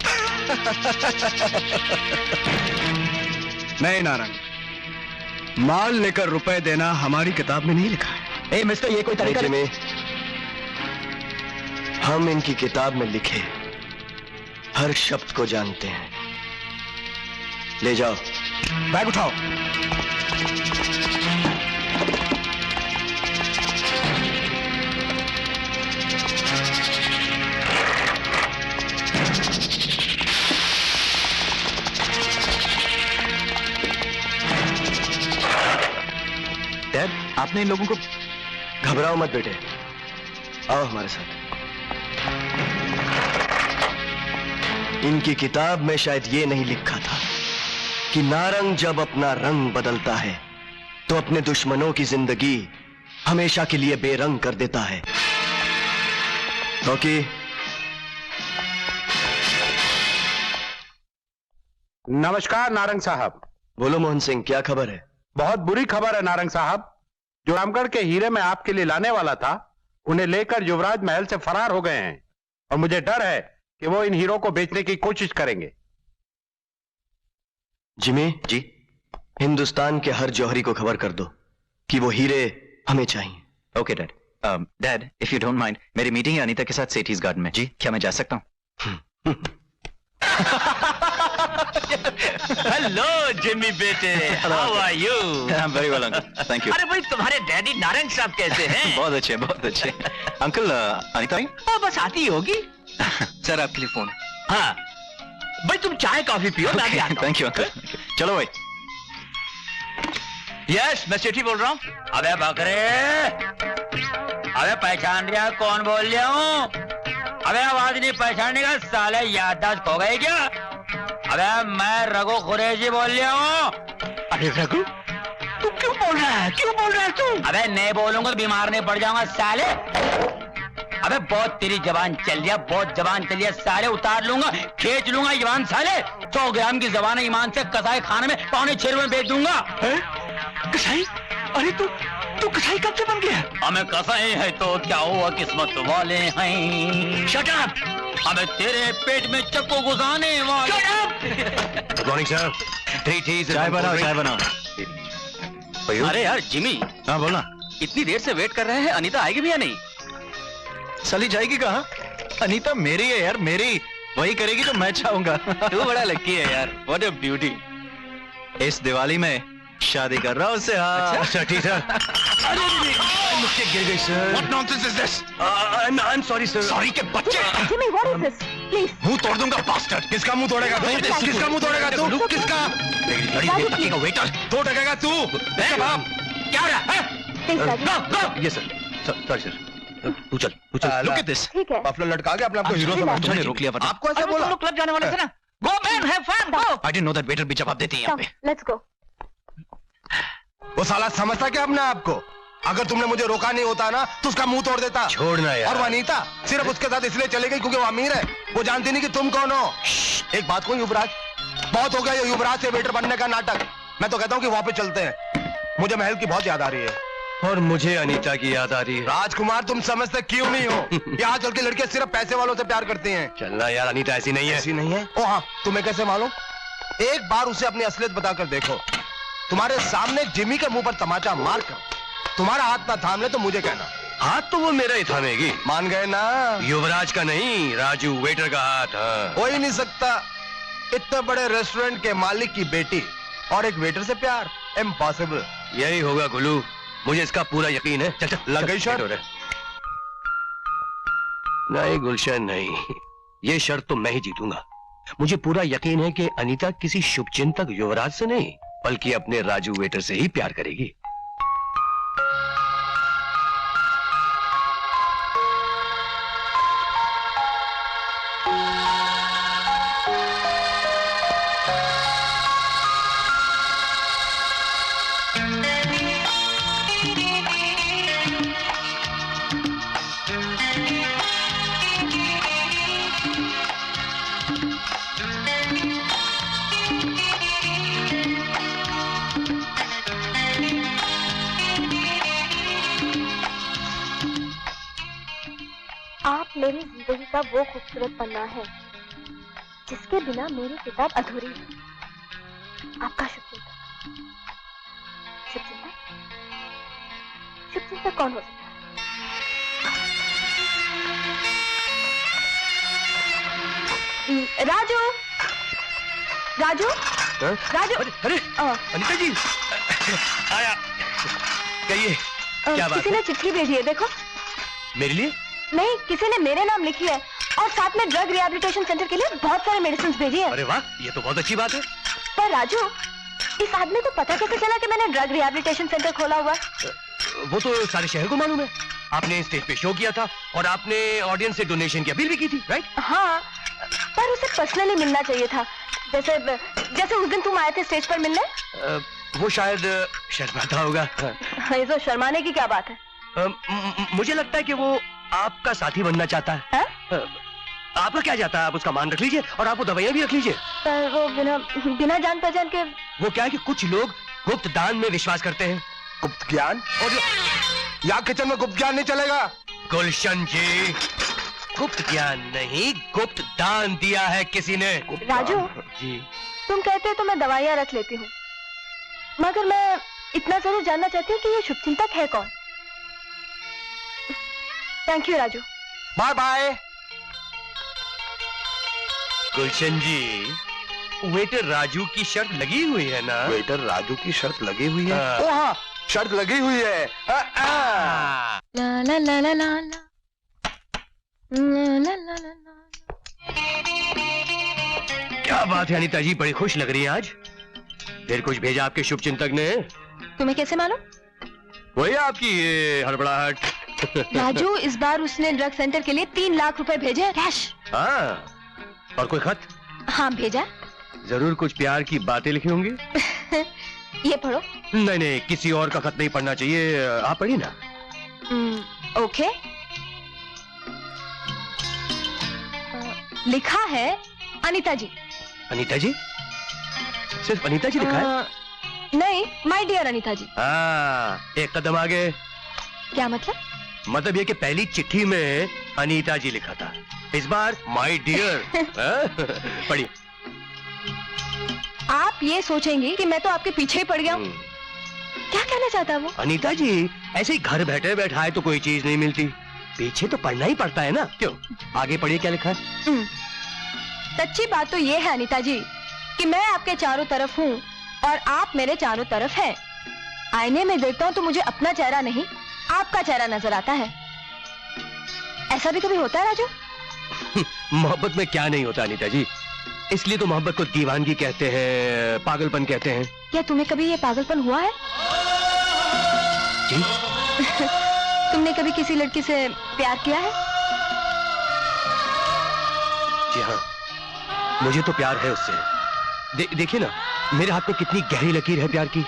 K: नहीं नारंग, माल लेकर रुपए देना हमारी किताब में नहीं लिखा है।
B: ए मिस्टर, ये कोई तरीका नहीं। हम इनकी किताब में लिखे हर शब्द को जानते हैं। ले जाओ।
K: बैग उठाओ।
B: डैड, आपने इन लोगों को... घबराओ मत बेटे, आओ हमारे साथ। इनकी किताब में शायद ये नहीं लिखा था कि नारंग जब अपना रंग बदलता है तो अपने दुश्मनों की जिंदगी हमेशा के लिए बेरंग कर देता है। क्योंकि
L: नमस्कार नारंग साहब।
B: बोलो मोहन सिंह, क्या खबर है?
L: बहुत बुरी खबर है नारंग साहब। जो रामगढ़ के हीरे मैं आपके लिए लाने वाला था, उन्हें लेकर युवराज महल से फरार हो गए हैं और मुझे डर है कि वो इन हीरों को बेचने की कोशिश करेंगे।
B: जिमी जी, हिंदुस्तान के हर जौहरी को खबर कर दो कि वो हीरे हमें चाहिए।
G: Okay dad. Dad, if you don't mind, मेरी मीटिंग है अनीता के साथ सेठीज गार्डन में। जी, क्या मैं जा सकता हूँ?
K: हेलो जिमी बेटे, how are you?
G: I am very well uncle, thank you.
K: अरे भाई, तुम्हारे डैडी नारायण साहब कैसे हैं?
G: बहुत अच्छे, बहुत अच्छे। अंकल, अनीता आई?
K: बस आती होगी।
G: सर, आपके लिए फोन।
K: हाँ भाई, तुम चाय कॉफी पियो, मैं भी आता हूं।
G: Thank you uncle. चलो भाई।
K: यस, मैं सेठी बोल रहा हूँ। अबे बकरे, अबे पहचान रहा कौन बोल रहा हूँ? अबे आवाज नहीं पहचानने का, साले याददाश्त खो गई क्या? अबे मैं रघु कुरैशी बोल रहा हूँ। अरे रघु, तू क्यों बोल रहा है? क्यों बोल रहा है तू? अबे नहीं बोलूंगा, बीमार नहीं पड़ जाऊंगा साले। अबे बहुत तेरी जबान चल रही है, बहुत जबान चल रही है साले, उतार लूंगा, खींच लूंगा ईमान साले। 100 ग्राम की जबान है ईमान से, कसाई खाने में 6.25 में बेच दूंगा। कसाई? अरे तू कसाई कब से बन गया? हमें कसाई है तो क्या हुआ, किस्मत वाले हैं। Shut up! हमें तेरे पेट में चक्कू घुसाने वाले।
B: Good morning sir. 3 टीज।
G: चाय बनाओ, चाय बनाओ।
I: अरे यार जिमी,
G: हाँ बोलना।
I: इतनी देर से वेट कर रहे हैं, अनीता आएगी भी या नहीं?
G: चली जाएगी कहाँ? अनीता मेरी है यार, मेरी। वही करेगी तो मैं चाहूंगा।
I: तू बड़ा लकी है यार, व्हाट अ ब्यूटी।
G: इस दिवाली में शादी कर रहा हूँ उससे। हाँ
B: अच्छा ठीक है। मुझसे गिर गई sir.
F: What nonsense is this?
B: I'm sorry sir।
F: Sorry के बच्चे।
J: Jimmy, what is this? Please.
F: मुंह तोड़ दूंगा बास्टर्ड। किसका मुंह तोड़ेगा तू? किसका मुंह तोड़ेगा तू? किसका?
B: लड़ी का वेटर।
F: तो टकेगा तू? इसका बाप। क्या हो रहा है?
J: Please, Rajesh.
B: ये सर, सॉरी सर। तू चल।
F: Look at this.
J: ठीक है।
F: अपना लटका के अपने आप को हीरो समझ।
G: तुमने रोक लिया वरना।
F: आपको ऐसा बोला?
I: क्लब जाने वाले थे ना। Go man, have fun, go.
G: I didn't know that waiter भी जवाब देती है यहाँ
J: Come,
G: पे।
J: let's go.
F: वो साला समझता क्या अपने आप को? अगर तुमने मुझे रोका नहीं होता ना तो उसका मुंह तोड़ देता।
B: छोड़ना यार।
F: और वो अनीता सिर्फ उसके साथ इसलिए चली गई क्योंकि वो अमीर है। वो जानती नहीं कि तुम कौन हो। एक बात को युवराज, बहुत हो गया ये युवराज से वेटर बनने का नाटक। मैं तो कहता हूँ कि वापस चलते हैं। मुझे महल की बहुत याद आ रही है।
B: और मुझे अनीता की याद आ रही है।
F: राजकुमार, तुम समझते क्यों नहीं हो? ये आजकल की लड़कियां सिर्फ पैसे वालों से प्यार करती हैं।
B: चलना यार, अनीता ऐसी नहीं है।
F: ऐसी नहीं है? ओ हाँ, तुम्हें कैसे मालूम? एक बार उसे अपनी असलियत बताकर देखो। तुम्हारे सामने जिमी के मुंह पर तमाचा मार कर तुम्हारा हाथ ना थाम ले तो मुझे कहना।
B: हाथ तो वो मेरा ही थामेगी।
F: मान गए ना?
B: युवराज का नहीं, राजू वेटर का हाथ। हाँ।
F: हो ही नहीं सकता। इतने बड़े रेस्टोरेंट के मालिक की बेटी और एक वेटर से प्यार, इम्पॉसिबल।
B: यही होगा गुलू। मुझे इसका पूरा यकीन है। चल चल
F: लग गई शर्त?
B: नहीं गुलशन नहीं, ये शर्त तो मैं ही जीतूंगा। मुझे पूरा यकीन है कि अनीता किसी शुभचिंतक युवराज से नहीं बल्कि अपने राजू वेटर से ही प्यार करेगी।
J: आप मेरी जिंदगी का वो खूबसूरत पन्ना है जिसके बिना मेरी किताब अधूरी है। आपका शुभचिंतक। शुभचिंतक? शुभचिंतक कौन हो सकता है? राजू, राजू, राजू।
B: अरे अनीता जी आया। कहिए क्या बात
J: किसी
B: है?
J: ने चिट्ठी भेजी है, देखो।
B: मेरे लिए?
J: नहीं, किसी ने मेरे नाम लिखी है और साथ में ड्रग रिहैबिलिटेशन सेंटर के लिए बहुत सारे मेडिसिन भेजी है।
B: अरे वाह, ये तो बहुत अच्छी बात है।
J: पर राजू, इस आदमी को पता कैसे चला कि मैंने ड्रग रिहैबिलिटेशन सेंटर खोला हुआ?
B: वो तो सारे शहर को मालूम है। आपने स्टेज पे शो किया था और आपने ऑडियंस से डोनेशन की अपील भी की थी, राइट?
J: हाँ, पर उसे पर्सनली मिलना चाहिए था। जैसे जैसे उस दिन तुम आए थे स्टेज पर मिलने।
B: वो शायद शर्माता होगा।
J: ये तो शर्माने की क्या बात है?
B: मुझे लगता है कि वो आपका साथी बनना चाहता है। आपका क्या जाता है, आप उसका मान रख लीजिए और आप वो दवाइयाँ भी रख लीजिए।
J: पर वो बिना जान पहचान के।
B: वो क्या है कि कुछ लोग गुप्त दान में विश्वास करते हैं।
F: गुप्त ज्ञान? और यहाँ किचन में गुप्त ज्ञान नहीं चलेगा।
B: गुलशन जी, गुप्त ज्ञान नहीं, गुप्त दान दिया है किसी ने।
J: राजू
B: जी,
J: तुम कहते हो तो मैं दवाइयाँ रख लेती हूँ, मगर मैं इतना जरूर जानना चाहती हूँ कि ये शुभचिंतक है कौन। Thank you Raju.
F: Bye bye.
B: Gulshan ji, waiter Raju की शर्त लगी हुई है ना?
F: वेटर राजू की शर्त लगी हुई है?
B: हाँ।
F: ओ हाँ, शर्त लगी हुई है।
J: ला ला ला ला ला ला ला ला ला।
B: क्या बात है अनीता जी, बड़ी खुश लग रही है आज। फिर कुछ भेजा आपके शुभचिंतक ने?
J: तुम्हें कैसे मालूम?
B: वही आपकी ये हड़बड़ाहट।
J: राजू, इस बार उसने ड्रग सेंटर के लिए 3 लाख रुपए भेजे हैं कैश।
B: हाँ, और कोई खत?
J: हाँ भेजा।
B: जरूर कुछ प्यार की बातें लिखी होंगी।
J: ये पढ़ो।
B: नहीं नहीं, किसी और का खत नहीं पढ़ना चाहिए, आप पढ़िए ना।
J: ओके। लिखा है अनीता जी।
B: अनीता जी? सिर्फ अनीता जी लिखा है?
J: नहीं, माय डियर अनीता जी।
B: एक कदम आगे।
J: क्या मतलब?
B: मतलब ये कि पहली चिट्ठी में अनीता जी लिखा था, इस बार माय डियर। पढ़िए।
J: आप ये सोचेंगे कि मैं तो आपके पीछे ही पड़ गया हूँ। क्या कहना चाहता है वो?
B: अनीता जी, ऐसे ही घर बैठे बैठाए तो कोई चीज नहीं मिलती, पीछे तो पढ़ना ही पड़ता है ना। क्यों? आगे पढ़िए क्या लिखा है।
J: सच्ची बात तो ये है अनीता जी कि मैं आपके चारों तरफ हूँ और आप मेरे चारों तरफ हैं। आईने में देखता हूँ तो मुझे अपना चेहरा नहीं, आपका चेहरा नजर आता है। ऐसा भी कभी होता है राजू?
B: मोहब्बत में क्या नहीं होता अनीता जी, इसलिए तो मोहब्बत को दीवानगी कहते हैं, पागलपन कहते हैं।
J: क्या तुम्हें कभी ये पागलपन हुआ है?
B: जी?
J: तुमने कभी किसी लड़की से प्यार किया है?
B: जी हाँ, मुझे तो प्यार है उससे। देखिए ना, मेरे हाथ में कितनी गहरी लकीर है प्यार की।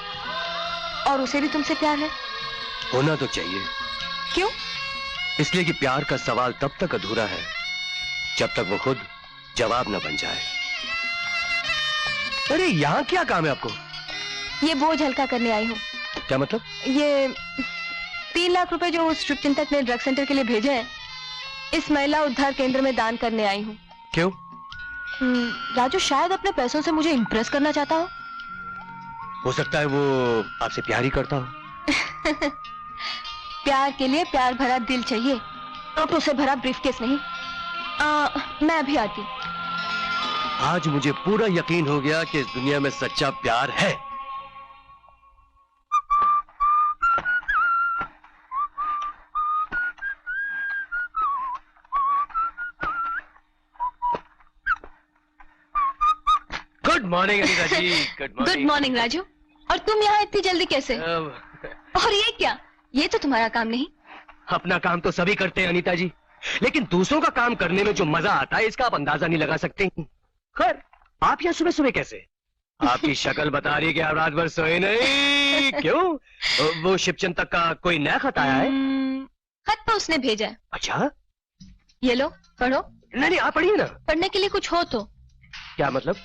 J: और उसे भी तुमसे प्यार है?
B: होना तो चाहिए।
J: क्यों?
B: इसलिए कि प्यार का सवाल तब तक अधूरा है जब तक वो खुद जवाब न बन जाए। अरे यहाँ क्या काम है आपको?
J: ये बोझ हल्का करने आई हूँ।
B: क्या मतलब?
J: ये 3 लाख रुपए जो उस शुभचिंतक ने ड्रग सेंटर के लिए भेजे हैं, इस महिला उद्धार केंद्र में दान करने आई हूँ।
B: क्यों?
J: राजू शायद अपने पैसों से मुझे इम्प्रेस करना चाहता
B: हो सकता है वो आपसे प्यार ही करता हो।
J: प्यार के लिए प्यार भरा दिल चाहिए, नोटों से भरा ब्रीफकेस नहीं। मैं अभी आती हूँ।
B: आज मुझे पूरा यकीन हो गया कि इस दुनिया में सच्चा प्यार है। Morning Anita ji.
M: Good morning Raju. और तुम यहाँ इतनी जल्दी कैसे? और ये क्या? ये तो तुम्हारा काम नहीं।
B: अपना काम तो सभी करते हैं अनीता जी, लेकिन दूसरों का काम करने में जो मजा आता है इसका आप अंदाजा नहीं लगा सकते। खैर, आप यहाँ सुबह सुबह कैसे? आपकी शक्ल बता रही है कि आप रात भर सोए नहीं। क्यों? वो शिवचंद का कोई नया खत आया है?
M: खत तो उसने भेजा है।
B: अच्छा,
M: ये लो पढ़ो।
B: नहीं, आप पढ़िए ना।
M: पढ़ने के लिए कुछ हो तो।
B: क्या मतलब?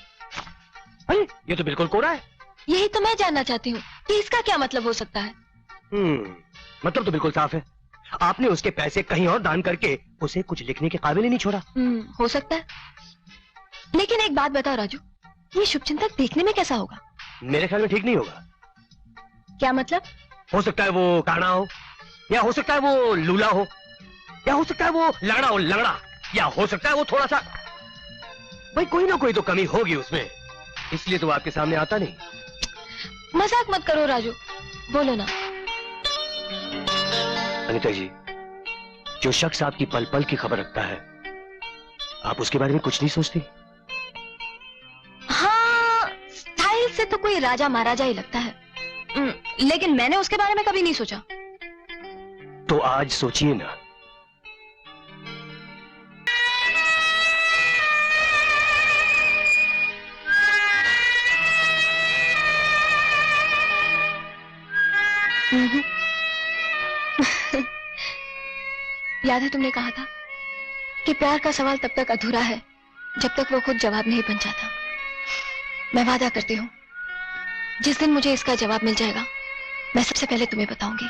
B: अरे ये तो बिल्कुल कोरा है।
M: यही तो मैं जानना चाहती हूँ कि इसका क्या मतलब हो सकता है।
B: मतलब तो बिल्कुल साफ है। आपने उसके पैसे कहीं और दान करके उसे कुछ लिखने के काबिल ही नहीं छोड़ा।
M: हो सकता है, लेकिन एक बात बताओ राजू, ये शुभचिंतक देखने में कैसा होगा?
B: मेरे ख्याल में ठीक नहीं होगा।
M: क्या मतलब?
B: हो सकता है वो काना हो, या हो सकता है वो लूला हो, या हो सकता है वो लंगड़ा हो, लंगड़ा, या हो सकता है वो थोड़ा सा, भाई कोई ना कोई तो कमी होगी उसमें, इसलिए तो आपके सामने आता नहीं।
M: मजाक मत करो राजू, बोलो ना।
B: अनीता जी, जो शख्स आपकी पल पल की खबर रखता है, आप उसके बारे में कुछ नहीं सोचती?
M: हाँ, स्टाइल से तो कोई राजा महाराजा ही लगता है, लेकिन मैंने उसके बारे में कभी नहीं सोचा।
B: तो आज सोचिए ना।
M: याद है तुमने कहा था कि प्यार का सवाल तब तक अधूरा है जब तक वो खुद जवाब नहीं बन जाता। मैं वादा करती हूँ, जिस दिन मुझे इसका जवाब मिल जाएगा, मैं सबसे पहले तुम्हें बताऊंगी।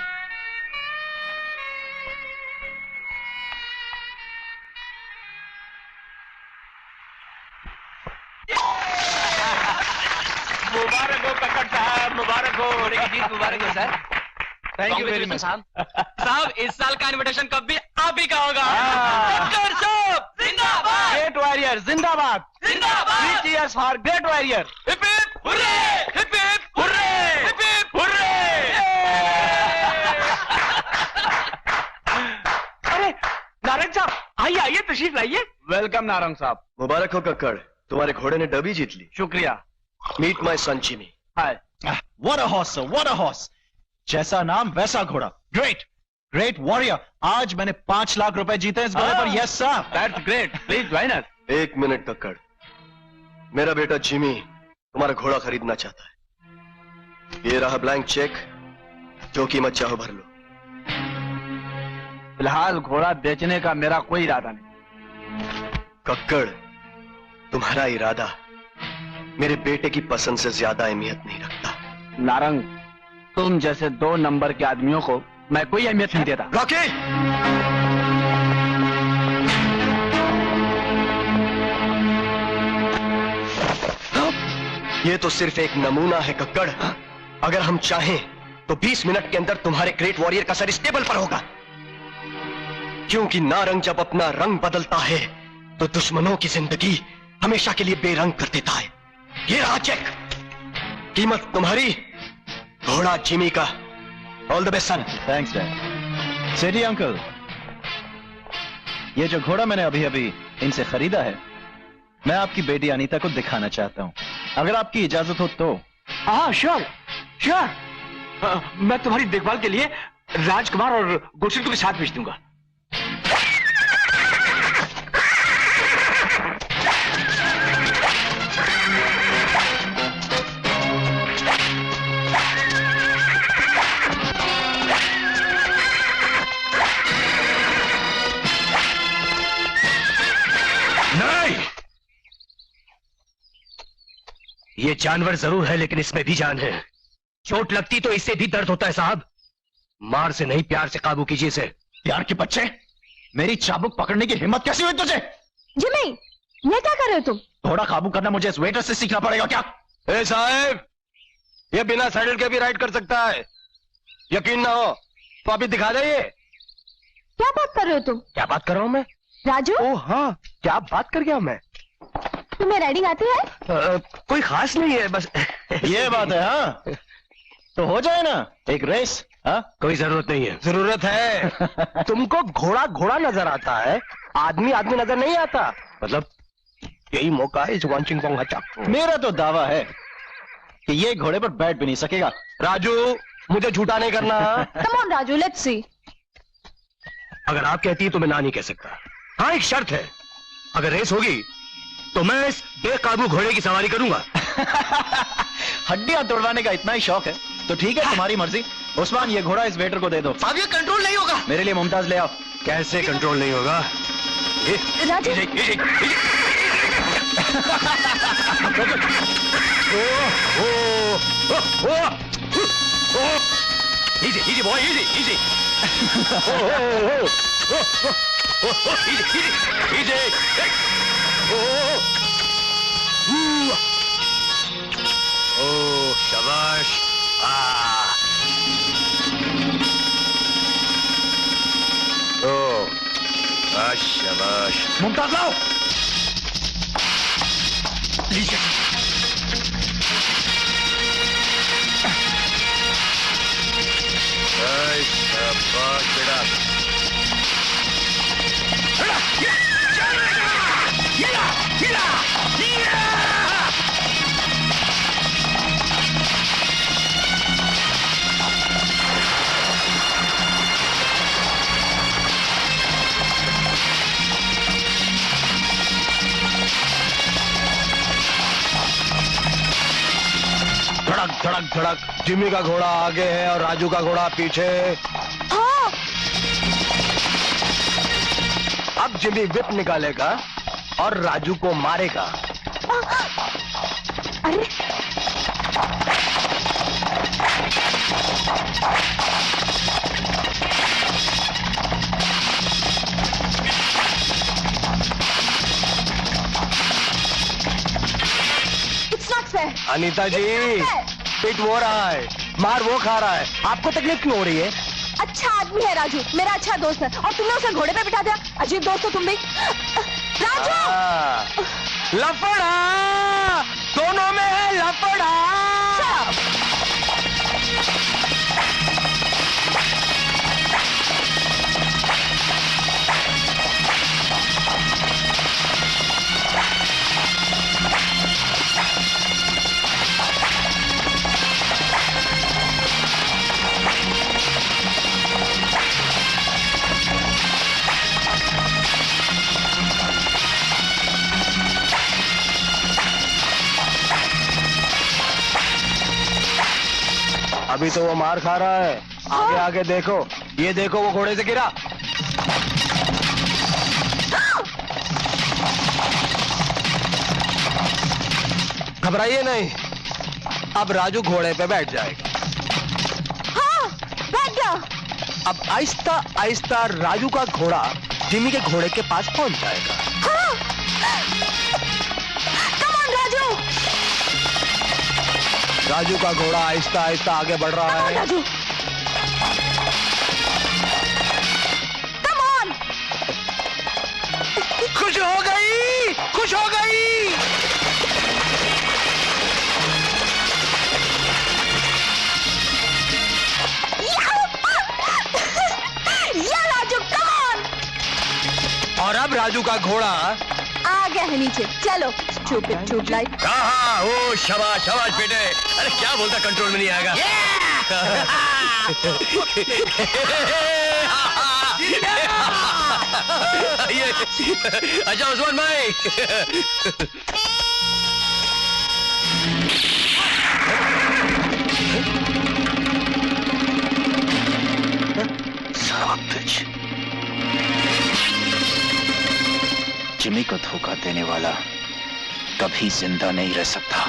K: मुबारक हो कक्कड़ साहब, मुबारक हो। जीत मुबारक हो sir.
I: Thank you very much साहब।
K: साहब, इस साल का इनविटेशन कप भी आप ही का होगा। कक्कड़ साहब जिंदाबाद।
I: ग्रेट वॉरियर जिंदाबाद।
K: जिंदाबाद।
I: 3 cheers for great warrior.
K: Hip hip hurray, hip hip hurray, hip hip hurray.
I: अरे नारंग साहब, आइए आइए, तशरीफ लाइए।
N: वेलकम नारंग साहब। मुबारक हो कक्कड़, तुम्हारे घोड़े ने डबी जीत ली।
I: शुक्रिया।
N: Meet my son Jimmy.
I: Hi.
O: What a horse sir, what a horse. जैसा नाम वैसा घोड़ा। Great great warrior. आज मैंने 5 लाख रुपए जीते इस घोड़े पर। Yes sir.
I: That's great. Please join us.
N: 1 minute Kakkar, मेरा बेटा जिमी तुम्हारा घोड़ा खरीदना चाहता है। ये रहा ब्लैंक चेक, जो कीमत चाहो भर लो।
I: फिलहाल घोड़ा बेचने का मेरा कोई इरादा नहीं।
N: कक्कड़, तुम्हारा इरादा मेरे बेटे की पसंद से ज्यादा अहमियत नहीं रखता।
I: नारंग, तुम जैसे 2 नंबर के आदमियों को मैं कोई अहमियत नहीं देता।
N: रॉकी! ये तो सिर्फ एक नमूना है कक्कड़। अगर हम चाहें तो 20 मिनट के अंदर तुम्हारे ग्रेट वॉरियर का सर इस टेबल पर होगा। क्योंकि नारंग जब अपना रंग बदलता है तो दुश्मनों की जिंदगी हमेशा के लिए बेरंग कर देता है। ये रहा चेक, कीमत तुम्हारी, घोड़ा जिमी का। All the best sun.
O: Thanks dad. Sethi uncle, ये जो घोड़ा मैंने अभी अभी इनसे खरीदा है, मैं आपकी बेटी अनीता को दिखाना चाहता हूं, अगर आपकी इजाजत हो तो।
I: हाँ श्योर श्योर। मैं तुम्हारी देखभाल के लिए राजकुमार और गुलशन को भी साथ भेज दूंगा।
B: ये जानवर जरूर है, लेकिन इसमें भी जान है। चोट लगती तो इससे भी दर्द होता है साहब। मार से नहीं, प्यार से काबू कीजिए इसे।
O: प्यार के बच्चे, मेरी चाबुक पकड़ने की हिम्मत कैसी हुई तुझे?
M: जिमी, ये क्या कर रहे हो तुम?
O: घोड़ा काबू करना मुझे इस वेटर से सीखना पड़ेगा क्या?
N: ए साहब, ये बिना सैडल के भी राइड कर सकता है। यकीन ना हो तो अभी दिखा दे। ये
M: क्या बात कर रहे हो तुम?
B: क्या बात कर रहा हूं मैं?
M: राजू,
N: ओह हाँ, क्या बात कर गया मैं।
M: तुम्हें राइडिंग आती है?
B: कोई खास नहीं है, बस
O: ये बात है। हाँ तो हो जाए ना एक रेस। हाँ,
B: कोई जरूरत नहीं है।
N: जरूरत है। तुमको घोड़ा घोड़ा नजर आता है, आदमी आदमी नजर नहीं आता।
B: मतलब
F: यही मौका है इस वांचिंग पोंग हचक।
O: मेरा तो दावा है कि ये घोड़े पर बैठ भी नहीं सकेगा।
F: राजू मुझे झूठा नहीं करना।
M: Come on Raju, let's see.
F: अगर आप कहती है तो मैं ना नहीं कह सकता। हाँ एक शर्त है, अगर रेस होगी तो मैं इस बेकाबू घोड़े की सवारी करूंगा।
O: हड्डियां तोड़वाने का इतना ही शौक है तो ठीक है, तुम्हारी मर्जी। उस्मान ये घोड़ा इस वेटर को दे दो।
N: साहब ये कंट्रोल नहीं होगा।
O: मेरे लिए मुमताज ले आओ।
F: कैसे कंट्रोल नहीं होगा?
M: Raju
F: easy easy boy easy easy easy easy oh शाबाश। ओ शाबाश।
O: मुमताज लाओ।
F: लीजिए। शाबाश बेटा। धड़क धड़क धड़क। जिमी का घोड़ा आगे है और राजू का घोड़ा पीछे।
M: हाँ।
F: अब जिमी विप निकालेगा और राजू को मारेगा।
M: अरे इट्स नॉट फेयर।
F: अनीता जी पिट वो रहा है, मार वो खा रहा है, आपको तकलीफ क्यों हो रही है?
M: अच्छा आदमी है राजू, मेरा अच्छा दोस्त है, और तुमने उसे घोड़े पे बिठा दिया। अजीब दोस्त हो तुम भी। राजू
F: लफड़ा, दोनों में है लफड़ा। अभी तो वो मार खा रहा है, आगे आगे देखो, ये देखो वो घोड़े से गिरा। घबराइए नहीं, अब राजू घोड़े पे बैठ जाएगा।
M: हाँ, बैठ गया।
F: अब आहिस्ता आहिस्ता राजू का घोड़ा जिमी के घोड़े के पास पहुंच जाएगा।
M: हाँ। Come on Raju.
F: राजू का घोड़ा आहिस्ता आहिस्ता आगे बढ़ रहा है।
M: Raju come on.
F: खुश हो गई, खुश हो गई।
M: या राजू कम ऑन।
F: और अब राजू का घोड़ा
M: आ गया है नीचे। चलो स्टूपिड ट्यूबलाइट।
F: हाँ, ओ शाबाश शाबाश बेटे। अरे क्या बोलता, कंट्रोल में नहीं आएगा। ये अच्छा उस्मान भाई।
G: जिमी को धोखा देने वाला कभी जिंदा नहीं रह सकता।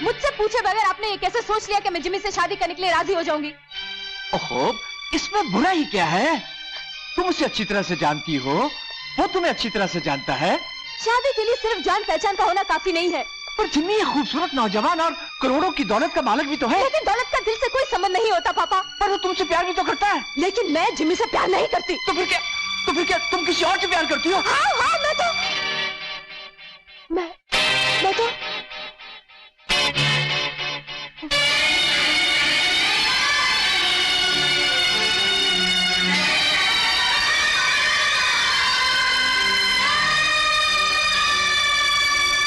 M: मुझसे पूछे बगैर आपने ये कैसे सोच लिया कि मैं जिमी से शादी करने के लिए राजी हो जाऊंगी?
K: ओहो, इसमें बुरा ही क्या है? तुम उसे अच्छी तरह से जानती हो, वो तुम्हें अच्छी तरह से जानता है।
M: शादी के लिए सिर्फ जान पहचान का होना काफी नहीं है,
K: पर जिम्मी ये खूबसूरत नौजवान और करोड़ों की दौलत का मालिक भी तो है।
J: लेकिन दौलत का दिल से कोई संबंध नहीं होता पापा।
K: पर वो तुमसे प्यार भी तो करता है।
J: लेकिन मैं जिम्मी से प्यार नहीं करती।
K: तो फिर क्या तुम किसी और से प्यार करती हो?
J: हाँ हाँ मैं तो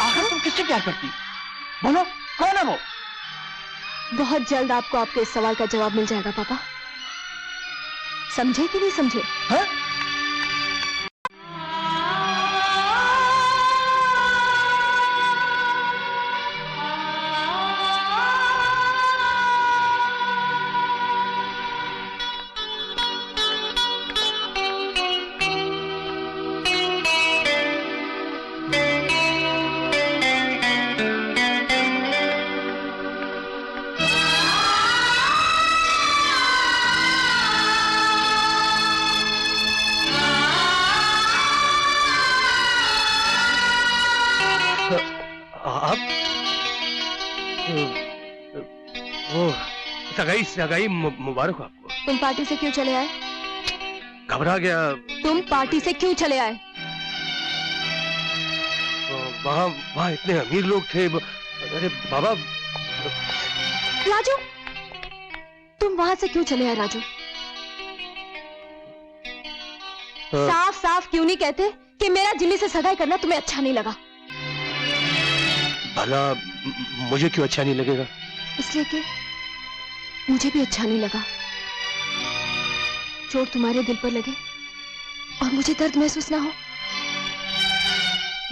K: आखिर तुम किससे प्यार करती? बोलो, कौन है वो?
J: बहुत जल्द आपको आपके इस सवाल का जवाब मिल जाएगा पापा। समझे कि नहीं समझे?
K: है?
B: सगाई मुबारक हो आपको।
J: तुम पार्टी से क्यों चले आए?
B: घबरा गया।
J: तुम पार्टी से क्यों चले आए?
B: वहाँ इतने अमीर लोग थे। अरे बाबा।
J: राजू, तुम वहां से क्यों चले आए राजू? साफ साफ क्यों नहीं कहते कि मेरा जिम्मी से सगाई करना तुम्हें अच्छा नहीं लगा?
B: भला मुझे क्यों अच्छा नहीं लगेगा?
J: इसलिए कि मुझे भी अच्छा नहीं लगा। चोट तुम्हारे दिल पर लगे और मुझे दर्द महसूस ना हो।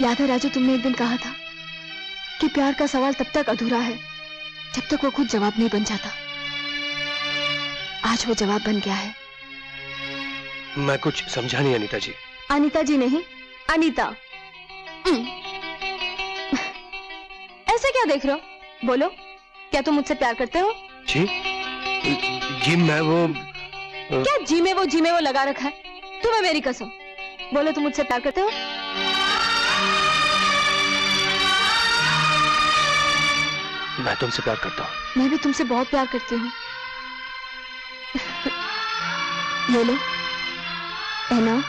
J: याद है राजू, तुमने एक दिन कहा था कि प्यार का सवाल तब तक अधूरा है जब तक वो खुद जवाब नहीं बन जाता। आज वो जवाब बन गया है।
B: मैं कुछ समझा नहीं अनीता जी।
J: अनीता जी नहीं, अनीता। ऐसे क्या देख रहे हो? बोलो, क्या तुम मुझसे प्यार करते हो?
B: जी मैं वो
J: क्या जी में वो लगा रखा है? तुम्हें मेरी कसम, बोलो तुम मुझसे प्यार करते हो?
B: मैं तुमसे प्यार करता हूँ।
J: मैं भी तुमसे बहुत प्यार करती हूँ। ये लो, पहनाओ।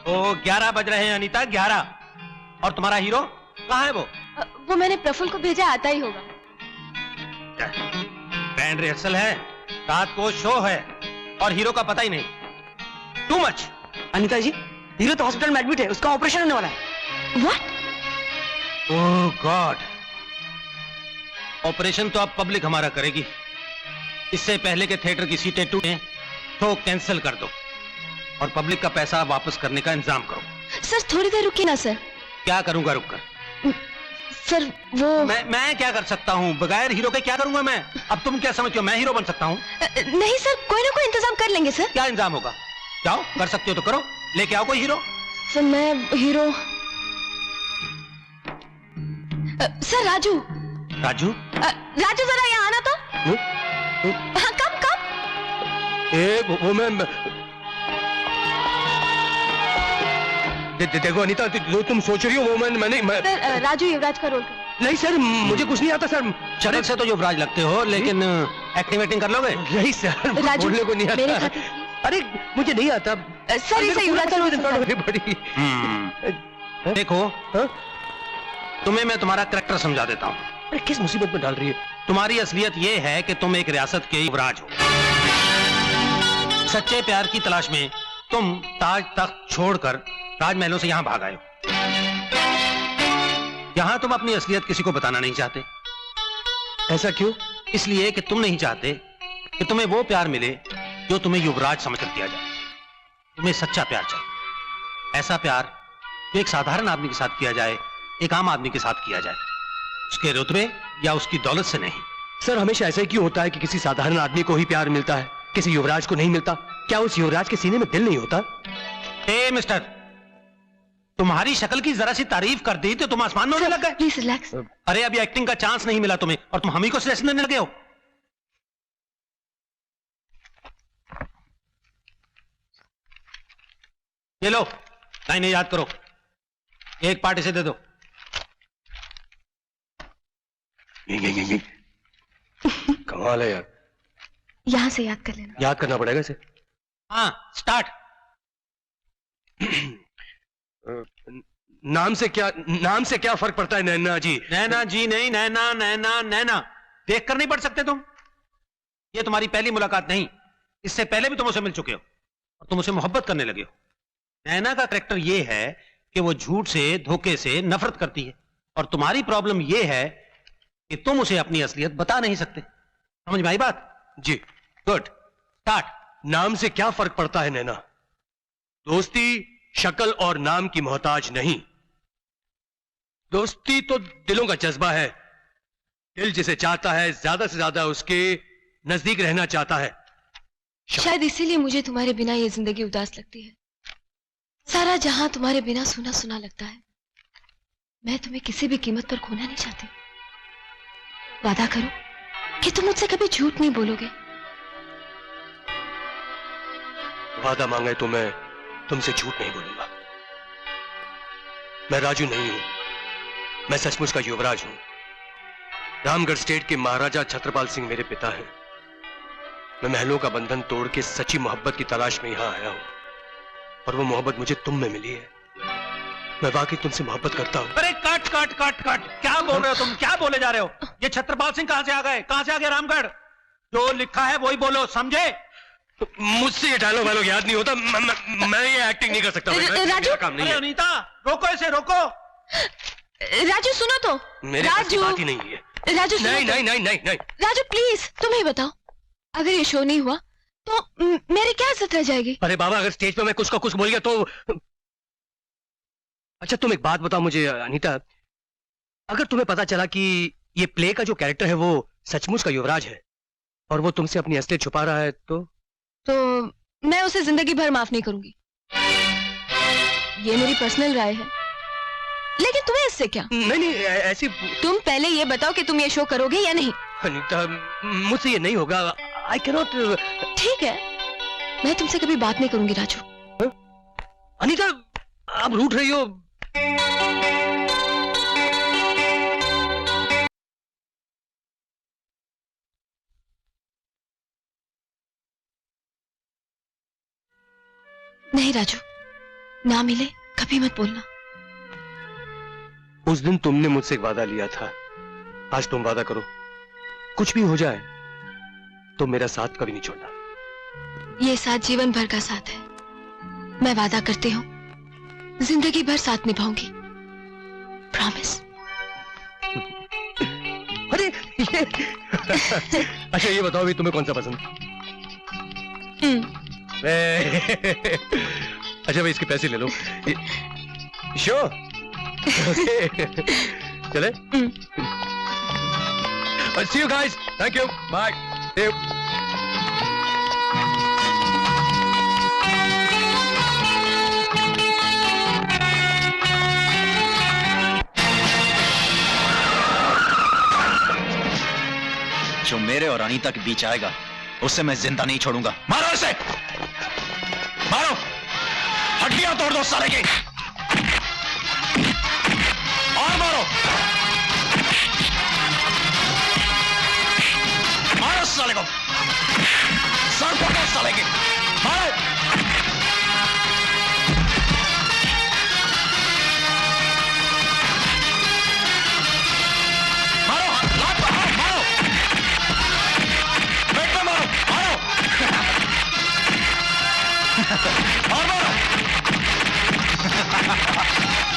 K: ओ 11 बज रहे हैं अनीता, 11। और तुम्हारा हीरो कहाँ है?
J: वो मैंने प्रफुल्ल को भेजा, आता ही होगा।
K: बैंड रिहर्सल है, रात को शो है और हीरो का पता ही नहीं। Too much.
I: Anita ji, hero तो हॉस्पिटल में एडमिट है, उसका ऑपरेशन होने वाला है।
J: व्हाट?
K: Oh God. ऑपरेशन तो अब पब्लिक हमारा करेगी। इससे पहले के थिएटर की सीटें टूटे तो कैंसिल कर दो और पब्लिक का पैसा वापस करने का इंतजाम करो।
J: सर थोड़ी देर रुकिए ना सर।
K: क्या करूंगा रुककर?
J: सर वो
K: मैं क्या कर सकता हूँ? बगैर हीरो के क्या करूंगा मैं? अब तुम क्या समझते हो मैं हीरो बन सकता हूँ?
J: नहीं सर, कोई ना कोई इंतजाम कर लेंगे सर।
K: क्या इंतजाम होगा? जाओ, कर सकते हो तो करो, लेके आओ कोई हीरो।
J: सर मैं हीरो सर राजू जरा यहाँ आना तो। हाँ कब?
B: वो मैं देखो अनीता, जो तुम सोच रही हो वो मैं
J: राजू युवराज का रोल कर।
B: नहीं सर, मुझे कुछ नहीं आता सर।
K: शरीर से तो युवराज लगते हो, लेकिन एक्टिंग कर लोगे?
B: नहीं सर, बोलने को नहीं आता। अरे मुझे नहीं आता
J: सर, इसे युवराज का रोल
B: बड़ी।
K: देखो तुम्हें मैं तुम्हारा करैक्टर समझा देता हूँ।
B: अरे किस मुसीबत में डाल रही है?
K: तुम्हारी असलियत ये है कि तुम एक रियासत के युवराज हो। सच्चे प्यार की तलाश में तुम ताज तख्त छोड़कर राजमहलों से यहां भाग आए हो। यहां तुम अपनी असलियत किसी को बताना नहीं चाहते।
B: ऐसा क्यों?
K: इसलिए कि तुम नहीं चाहते कि तुम्हें वो प्यार मिले जो तुम्हें युवराज समझकर दिया जाए।
P: तुम्हें सच्चा प्यार चाहिए, ऐसा प्यार जो एक साधारण आदमी के साथ किया जाए, एक आम आदमी के साथ किया जाए, उसके रुतबे या उसकी दौलत से नहीं।
B: सर हमेशा ऐसा ही क्यों होता है कि किसी साधारण आदमी को ही प्यार मिलता है, किसी युवराज को नहीं मिलता? क्या उस युवराज के सीने में दिल नहीं होता?
P: ए मिस्टर, तुम्हारी शक्ल की जरा सी तारीफ कर दी तो तुम आसमान में उड़ने लग गए।
M: Please relax.
P: अरे अभी एक्टिंग का चांस नहीं मिला तुम्हें और तुम हम ही को सजेशन देने लगे हो। ये लो लाइनें याद करो, एक पार्टी से दे दो।
B: कमाल है यार।
M: यहां से याद कर लेना।
B: याद करना पड़ेगा इसे।
P: हाँ स्टार्ट।
B: नाम से क्या फर्क पड़ता है नैना जी?
P: नैना जी नहीं, नैना नैना नैना। देख कर नहीं पढ़ सकते तुम? ये तुम्हारी पहली मुलाकात नहीं, इससे पहले भी तुम उसे मिल चुके हो और तुम उसे मोहब्बत करने लगे हो। नैना का करैक्टर ये है कि वो झूठ से, धोखे से नफरत करती है और तुम्हारी प्रॉब्लम ये है कि तुम उसे अपनी असलियत बता नहीं सकते। समझ में आई बात?
B: जी गुड।
P: स्टार्ट।
B: नाम से क्या फर्क पड़ता है नैना? दोस्ती शक्ल और नाम की मोहताज नहीं। दोस्ती तो दिलों का जज्बा है। दिल जिसे चाहता है ज्यादा से ज्यादा उसके नजदीक रहना चाहता है।
M: शायद इसीलिए मुझे तुम्हारे बिना ये जिंदगी उदास लगती है। सारा जहां तुम्हारे बिना सुना सुना लगता है। मैं तुम्हें किसी भी कीमत पर खोना नहीं चाहती। वादा करो कि तुम मुझसे कभी झूठ नहीं बोलोगे।
B: वादा मांगे तो मैं तुमसे झूठ नहीं बोलूंगा। मैं राजू नहीं हूं, मैं सचमुच का युवराज हूं। रामगढ़ स्टेट के महाराजा छत्रपाल सिंह मेरे पिता हैं। मैं महलों का बंधन तोड़ के सच्ची मोहब्बत की तलाश में यहां आया हूं और वो मोहब्बत मुझे तुम में मिली है। मैं वाकई तुमसे मोहब्बत करता हूं।
P: अरे कट कट कट कट, क्या बोल रहे हो तुम? क्या बोले जा रहे हो? ये छत्रपाल सिंह कहां से आ गए? कहां से आ गए रामगढ़? जो लिखा है वही बोलो, समझे?
B: मुझसे ये डायलॉग वालोग याद नहीं होता। मैं ये एक्टिंग नहीं कर सकता।
M: राजू,
B: काम नहीं है।
P: अनीता रोको इसे, रोको।
M: राजू सुनो तो।
B: मेरे पास ये बात ही नहीं है।
M: राजू सुनो
B: नहीं
M: तो।
B: नहीं नहीं नहीं नहीं।
M: राजू प्लीज तुम ही बताओ, अगर ये शो नहीं हुआ तो मेरी क्या इज्जत रह जाएगी?
B: अरे बाबा, अगर स्टेज पे मैं कुछ का कुछ बोल गया तो। अच्छा तुम एक बात बताओ मुझे अनीता, अगर तुम्हें पता चला कि ये प्ले का जो कैरेक्टर है वो सचमुच का युवराज है और वो तुमसे अपनी असलियत छुपा रहा है तो
M: मैं उसे जिंदगी भर माफ नहीं करूंगी। ये मेरी पर्सनल राय है, लेकिन तुम्हें इससे क्या?
B: नहीं नहीं ऐसी।
M: तुम पहले ये बताओ कि तुम ये शो करोगे या नहीं?
B: अनीता मुझसे ये नहीं होगा। I can not.
M: ठीक है, मैं तुमसे कभी बात नहीं करूंगी राजू।
B: अनीता आप रूठ रही हो।
M: नहीं राजू, ना मिले कभी मत बोलना।
B: उस दिन तुमने मुझसे एक वादा लिया था, आज तुम वादा करो कुछ भी हो जाए तो मेरा साथ कभी नहीं छोड़ना।
M: ये साथ जीवन भर का साथ है। मैं वादा करती हूँ जिंदगी भर साथ निभाऊंगी। प्रॉमिस।
B: अरे ये अच्छा ये बताओ भी तुम्हें कौन सा पसंद? अच्छा भाई इसके पैसे ले लो। श्योर। चले। See you guys. Thank you. Bye. See you.
G: जो मेरे और अनीता के बीच आएगा उससे मैं जिंदा नहीं छोड़ूंगा। मारो इसे, मारो, हड्डियां तोड़ दो साले की, और मारो, मारो साले को, सर पकड़ो साले की, मारो। और मारो।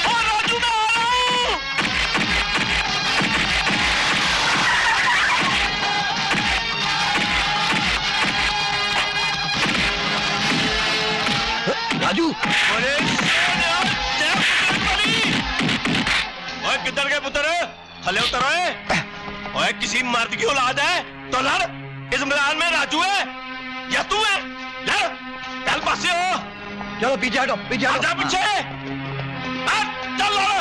G: और राजू मैं आ रहा हूं।
F: किसी मर्द की औलाद है तो लड़। इस मैदान में राजू है या तू है? लड़, चल पासे हो।
N: चलो पीछे हटो, पीछे हटो।
F: आजा पीछे, चल लड़ो।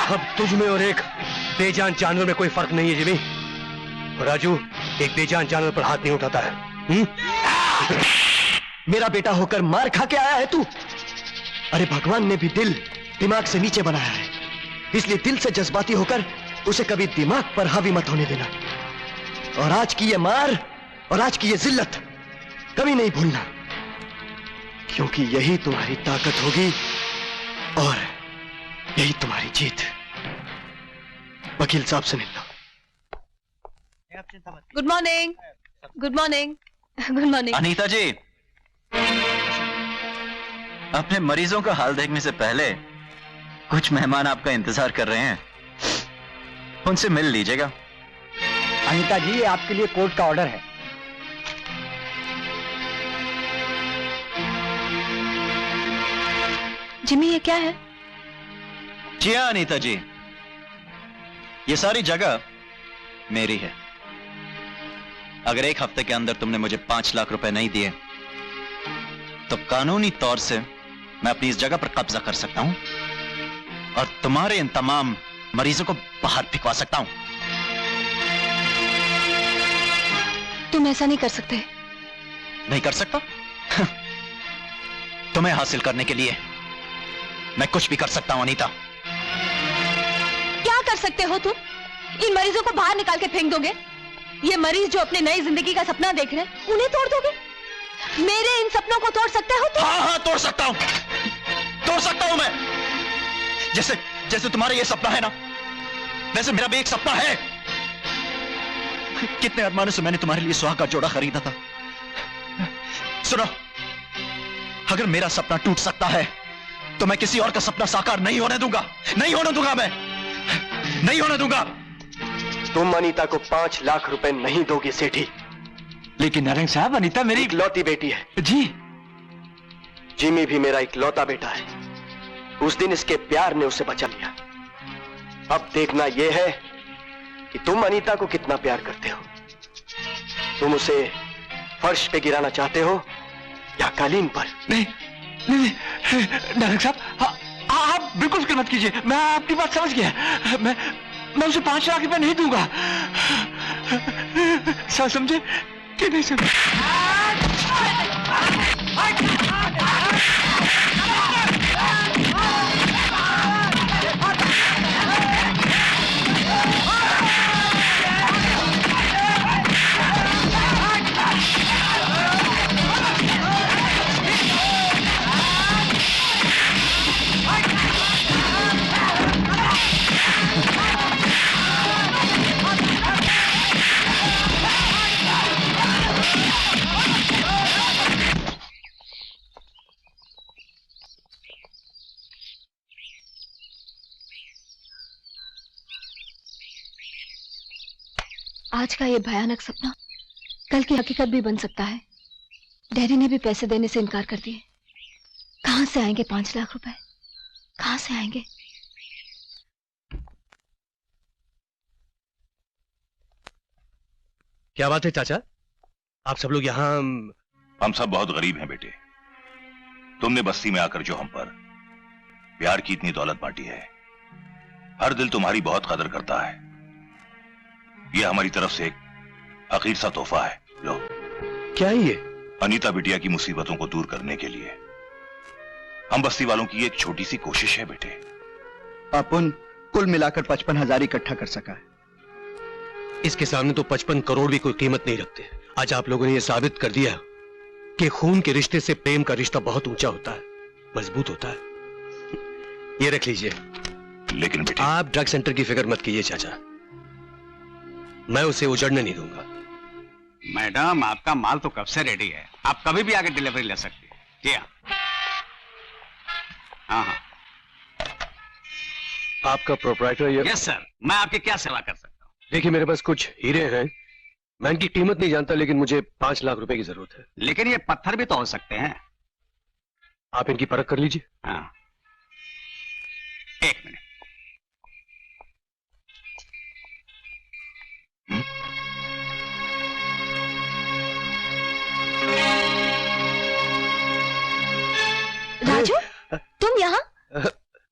B: अब तुझ में और एक बेजान जानवर में कोई फर्क नहीं है जिमी। और राजू एक बेजान जानवर पर हाथ नहीं उठाता है।
N: मेरा बेटा होकर मार खा के आया है तू? अरे भगवान ने भी दिल दिमाग से नीचे बनाया है, इसलिए दिल से जज्बाती होकर उसे कभी दिमाग पर हावी मत होने देना। और आज की ये मार और आज की ये जिल्लत कभी नहीं भूलना, क्योंकि यही तुम्हारी ताकत होगी और यही तुम्हारी जीत। वकील साहब से मिल लो।
M: Good morning, good morning, good morning.
G: Anita ji, अपने मरीजों का हाल देखने से पहले कुछ मेहमान आपका इंतजार कर रहे हैं, उनसे मिल लीजिएगा।
K: अनीता जी, ये आपके लिए कोर्ट का ऑर्डर है।
M: जिमी, ये क्या है?
G: जी हाँ अनीता जी, ये सारी जगह मेरी है। अगर एक हफ्ते के अंदर तुमने मुझे 5 लाख रुपए नहीं दिए तो कानूनी तौर से मैं अपनी इस जगह पर कब्जा कर सकता हूं और तुम्हारे इन तमाम मरीजों को बाहर फिकवा सकता हूं।
M: तुम ऐसा नहीं कर सकते।
G: नहीं कर सकता? तुम्हें हासिल करने के लिए मैं कुछ भी कर सकता हूं अनीता।
M: क्या कर सकते हो तुम? इन मरीजों को बाहर निकाल के फेंक दोगे? ये मरीज जो अपने नई जिंदगी का सपना देख रहे हैं, उन्हें तोड़ दोगे? मेरे इन सपनों को तोड़ सकते हो तुम?
G: हाँ, तोड़ सकता हूं, तोड़ सकता हूं मैं। जैसे जैसे तुम्हारा ये सपना है ना, वैसे मेरा भी एक सपना है। कितने अरमानों से मैंने तुम्हारे लिए सुहाग का जोड़ा खरीदा था। सुनो, अगर मेरा सपना टूट सकता है तो मैं किसी और का सपना साकार नहीं होने दूंगा, नहीं होने दूंगा, मैं नहीं होने दूंगा।
N: तुम अनीता को 5 लाख रुपए नहीं दोगे सेठी।
K: लेकिन नारंग साहब, अनीता मेरी
N: इकलौती बेटी है।
K: जी।
N: जिमी भी मेरा इकलौता बेटा है। उस दिन इसके प्यार ने उसे बचा लिया। अब देखना यह है कि तुम अनीता को कितना प्यार करते हो। तुम उसे फर्श पे गिराना चाहते हो या कालीन पर?
K: नहीं, नहीं, नारंग साहब, आप बिल्कुल फिक्र मत कीजिए। मैं आपकी बात समझ गया। मैं उसे 5 लाख रुपए नहीं दूंगा। समझे कि नहीं समझे?
M: आज का ये भयानक सपना कल की हकीकत भी बन सकता है। डैडी ने भी पैसे देने से इनकार कर दिए। कहां से आएंगे 5 लाख रुपए? कहां से आएंगे?
B: क्या बात है चाचा, आप सब लोग यहाँ?
H: हम सब बहुत गरीब हैं बेटे। तुमने बस्ती में आकर जो हम पर प्यार की इतनी दौलत बांटी है, हर दिल तुम्हारी बहुत कदर करता है। यह हमारी तरफ से एक आखिर सा तोहफा है। लो।
B: क्या है ये?
H: अनीता बिटिया की मुसीबतों को दूर करने के लिए हम बस्ती वालों की एक छोटी सी कोशिश है बेटे।
G: अपन कुल मिलाकर 55,000 इकट्ठा कर सका है।
B: इसके सामने तो 55 करोड़ भी कोई कीमत नहीं रखते। आज आप लोगों ने यह साबित कर दिया कि खून के रिश्ते से प्रेम का रिश्ता बहुत ऊंचा होता है, मजबूत होता है। ये रख लीजिए।
H: लेकिन बेटे,
B: आप ड्रग सेंटर की फिक्र मत कीजिए चाचा, मैं उसे उजड़ने नहीं दूंगा।
P: मैडम, आपका माल तो कब से रेडी है, आप कभी भी आगे डिलीवरी ले सकती है। जी हाँ। हाँ।
B: आपका प्रोप्राइटर ये?
P: यस सर, मैं आपकी क्या सेवा कर सकता हूँ?
B: देखिए, मेरे पास कुछ हीरे हैं, मैं इनकी कीमत नहीं जानता, लेकिन मुझे 5 लाख रुपए की जरूरत है।
P: लेकिन ये पत्थर भी तो हो सकते हैं।
B: आप इनकी परख कर लीजिए।
P: हाँ, एक मिनट।
M: राजू, तुम यहाँ?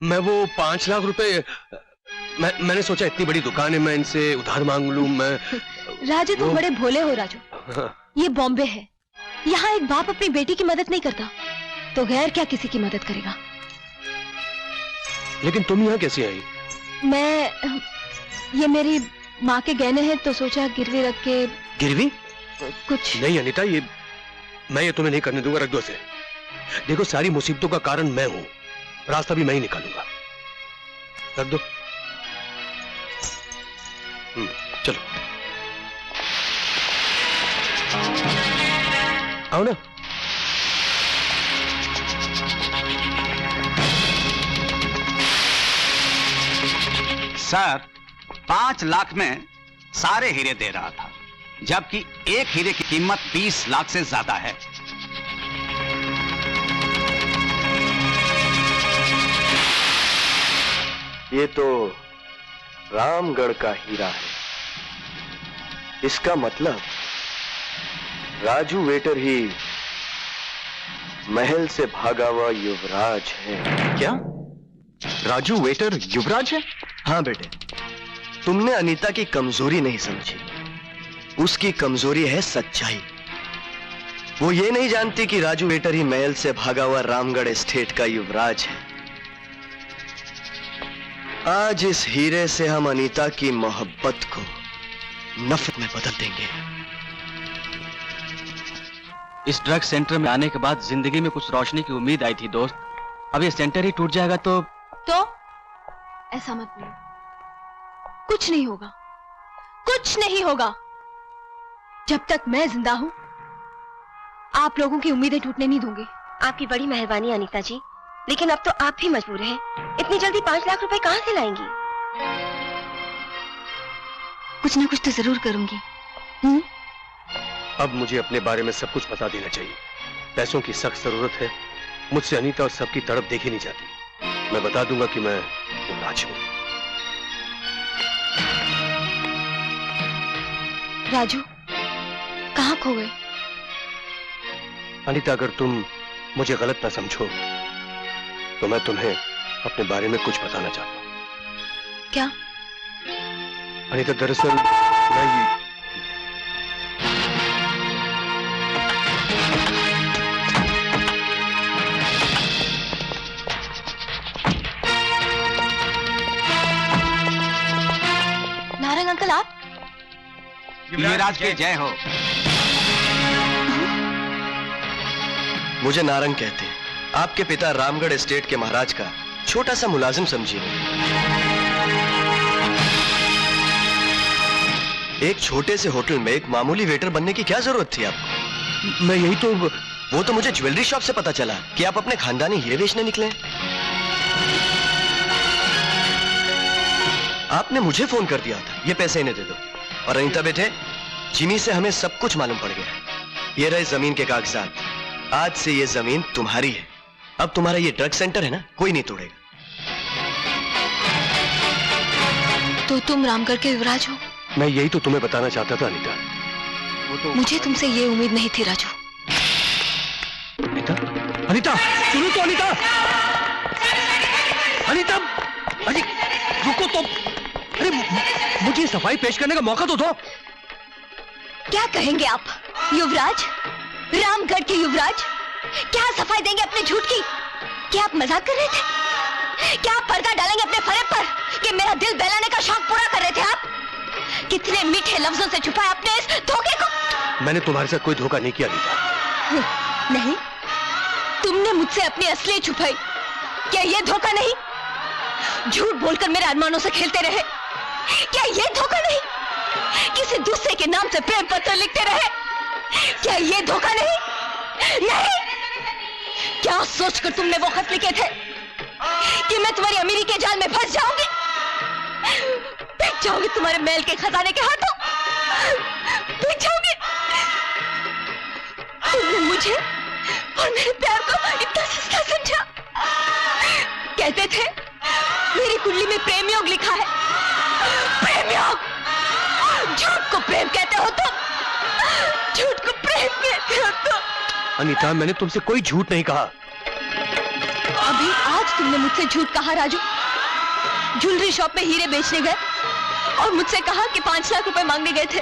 B: मैं वो 5 लाख रुपए, मैंने सोचा इतनी बड़ी दुकान है, मैं इनसे उधार मांग लूं। मैं
M: राजू, तुम बड़े भोले हो राजू। ये बॉम्बे है, यहाँ एक बाप अपनी बेटी की मदद नहीं करता तो गैर क्या किसी की मदद करेगा।
B: लेकिन तुम यहाँ कैसे आई?
M: ये मेरी माँ के गहने हैं तो सोचा गिरवी रख के।
B: गिरवी?
M: कुछ
B: नहीं अनीता, मैं ये तुम्हें नहीं करने दूंगा, रख दो इसे। देखो, सारी मुसीबतों का कारण मैं हूं, रास्ता भी मैं ही निकालूंगा। रख दो। चलो आओ ना।
P: सर, 5 लाख में सारे हीरे दे रहा था, जबकि एक हीरे की कीमत 20 लाख से ज्यादा है।
N: ये तो रामगढ़ का हीरा है। इसका मतलब राजू वेटर ही महल से भागा हुआ युवराज है।
G: क्या राजू वेटर युवराज है?
N: हाँ बेटे, तुमने अनीता की कमजोरी नहीं समझी। उसकी कमजोरी है सच्चाई। वो ये नहीं जानती कि राजू वेटर ही महल से भागा हुआ रामगढ़ एस्टेट का युवराज है। आज इस हीरे से हम अनीता की मोहब्बत को नफरत में बदल देंगे।
I: इस ड्रग सेंटर में आने के बाद जिंदगी में कुछ रोशनी की उम्मीद आई थी दोस्त। अब ये सेंटर ही टूट जाएगा तो
M: ऐसा मत बोलो। कुछ नहीं होगा, कुछ नहीं होगा। जब तक मैं जिंदा हूं आप लोगों की उम्मीदें टूटने नहीं दूंगी।
C: आपकी बड़ी मेहरबानी अनीता जी, लेकिन अब तो आप भी मजबूर हैं। इतनी जल्दी 5 लाख रुपए कहां से लाएंगी?
M: कुछ ना कुछ तो जरूर करूंगी।
B: अब मुझे अपने बारे में सब कुछ बता देना चाहिए। पैसों की सख्त जरूरत है, मुझसे अनीता और सबकी तरफ देखी नहीं जाती। मैं बता दूंगा कि मैं युवराज हूं।
M: राजू, कहां खो गए?
B: अनीता, अगर तुम मुझे गलत ना समझो तो मैं तुम्हें अपने बारे में कुछ बताना चाहता हूं।
M: क्या?
B: अनीता, दरअसल मैं
M: नारंग अंकल, आप?
P: युवराज की जय हो।
N: मुझे नारंग कहते हैं। आपके पिता रामगढ़ एस्टेट के महाराज का छोटा सा मुलाजिम समझिए। एक छोटे से होटल में एक मामूली वेटर बनने की क्या जरूरत थी आपको?
B: मैं यही तो।
N: वो तो मुझे ज्वेलरी शॉप से पता चला कि आप अपने खानदानी हीरे बेचने निकले। आपने मुझे फोन कर दिया था, ये पैसे इन्हें दे दो। और अनीता बेटे, जिमी से हमें सब कुछ मालूम पड़ गया। ये रहे जमीन के कागजात। आज से ये जमीन तुम्हारी है। अब तुम्हारा ये ड्रग सेंटर है ना, कोई नहीं तोड़ेगा।
M: तो तुम रामगढ़ के युवराज हो?
B: मैं यही तो तुम्हें बताना चाहता था अनीता।
M: मुझे तुमसे ये उम्मीद नहीं थी राजू।
B: अनीता, अनीता, सुनो तो अनीता। अनीता, रुको तो, अरे मुझे सफाई पेश करने का मौका तो दो।
M: क्या कहेंगे आप युवराज, रामगढ़ के युवराज? क्या सफाई देंगे अपने झूठ की? क्या आप मजाक कर रहे थे? क्या आप पर्दा डालेंगे अपने फरेब पर कि मेरा दिल बहलाने का शौक पूरा कर रहे थे आप? कितने मीठे लफ्जों से छुपाया अपने इस धोखे को।
B: मैंने तुम्हारे साथ कोई धोखा नहीं किया गीता।
M: नहीं, तुमने मुझसे अपनी असलियत छुपाई। क्या ये धोखा नहीं? झूठ बोलकर मेरे अरमानों से खेलते रहे। क्या ये धोखा नहीं? किसी दूसरे के नाम से प्रेम पत्र लिखते रहे। क्या ये धोखा नहीं? नहीं। क्या सोचकर तुमने वो खत लिखे थे कि मैं तुम्हारी अमीरी के जाल में फंस जाऊंगी, बिक जाऊंगी तुम्हारे महल के खजाने के हाथों, बिक जाऊंगी? तुमने मुझे और मेरे प्यार को इतना सस्ता समझा। कहते थे मेरी कुंडली में प्रेम योग लिखा है। प्रेम योग? झूठ को प्रेम कहते हो तुम? झूठ को प्रेम कहते हो तुम?
B: अनीता, मैंने तुमसे कोई झूठ नहीं कहा।
M: अभी आज तुमने मुझसे झूठ कहा राजू। ज्वेलरी शॉप में हीरे बेचने गए और मुझसे कहा कि 5 लाख रुपए मांगने गए थे,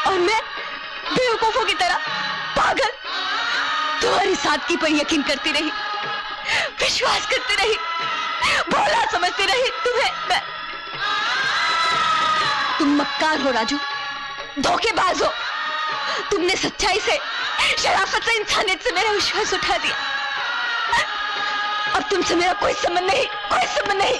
M: और मैं बेवकूफों की तरह पागल तुम्हारी सादगी पर यकीन करती रही, विश्वास करती रही, भोला समझती रही तुम्हें मैं। तुम मक्कार हो राजू, धोखेबाज हो। तुमने सच्चाई से, शराफत से, इंसानियत से मेरा विश्वास उठा दिया। अब तुमसे मेरा कोई संबंध नहीं, कोई संबंध नहीं।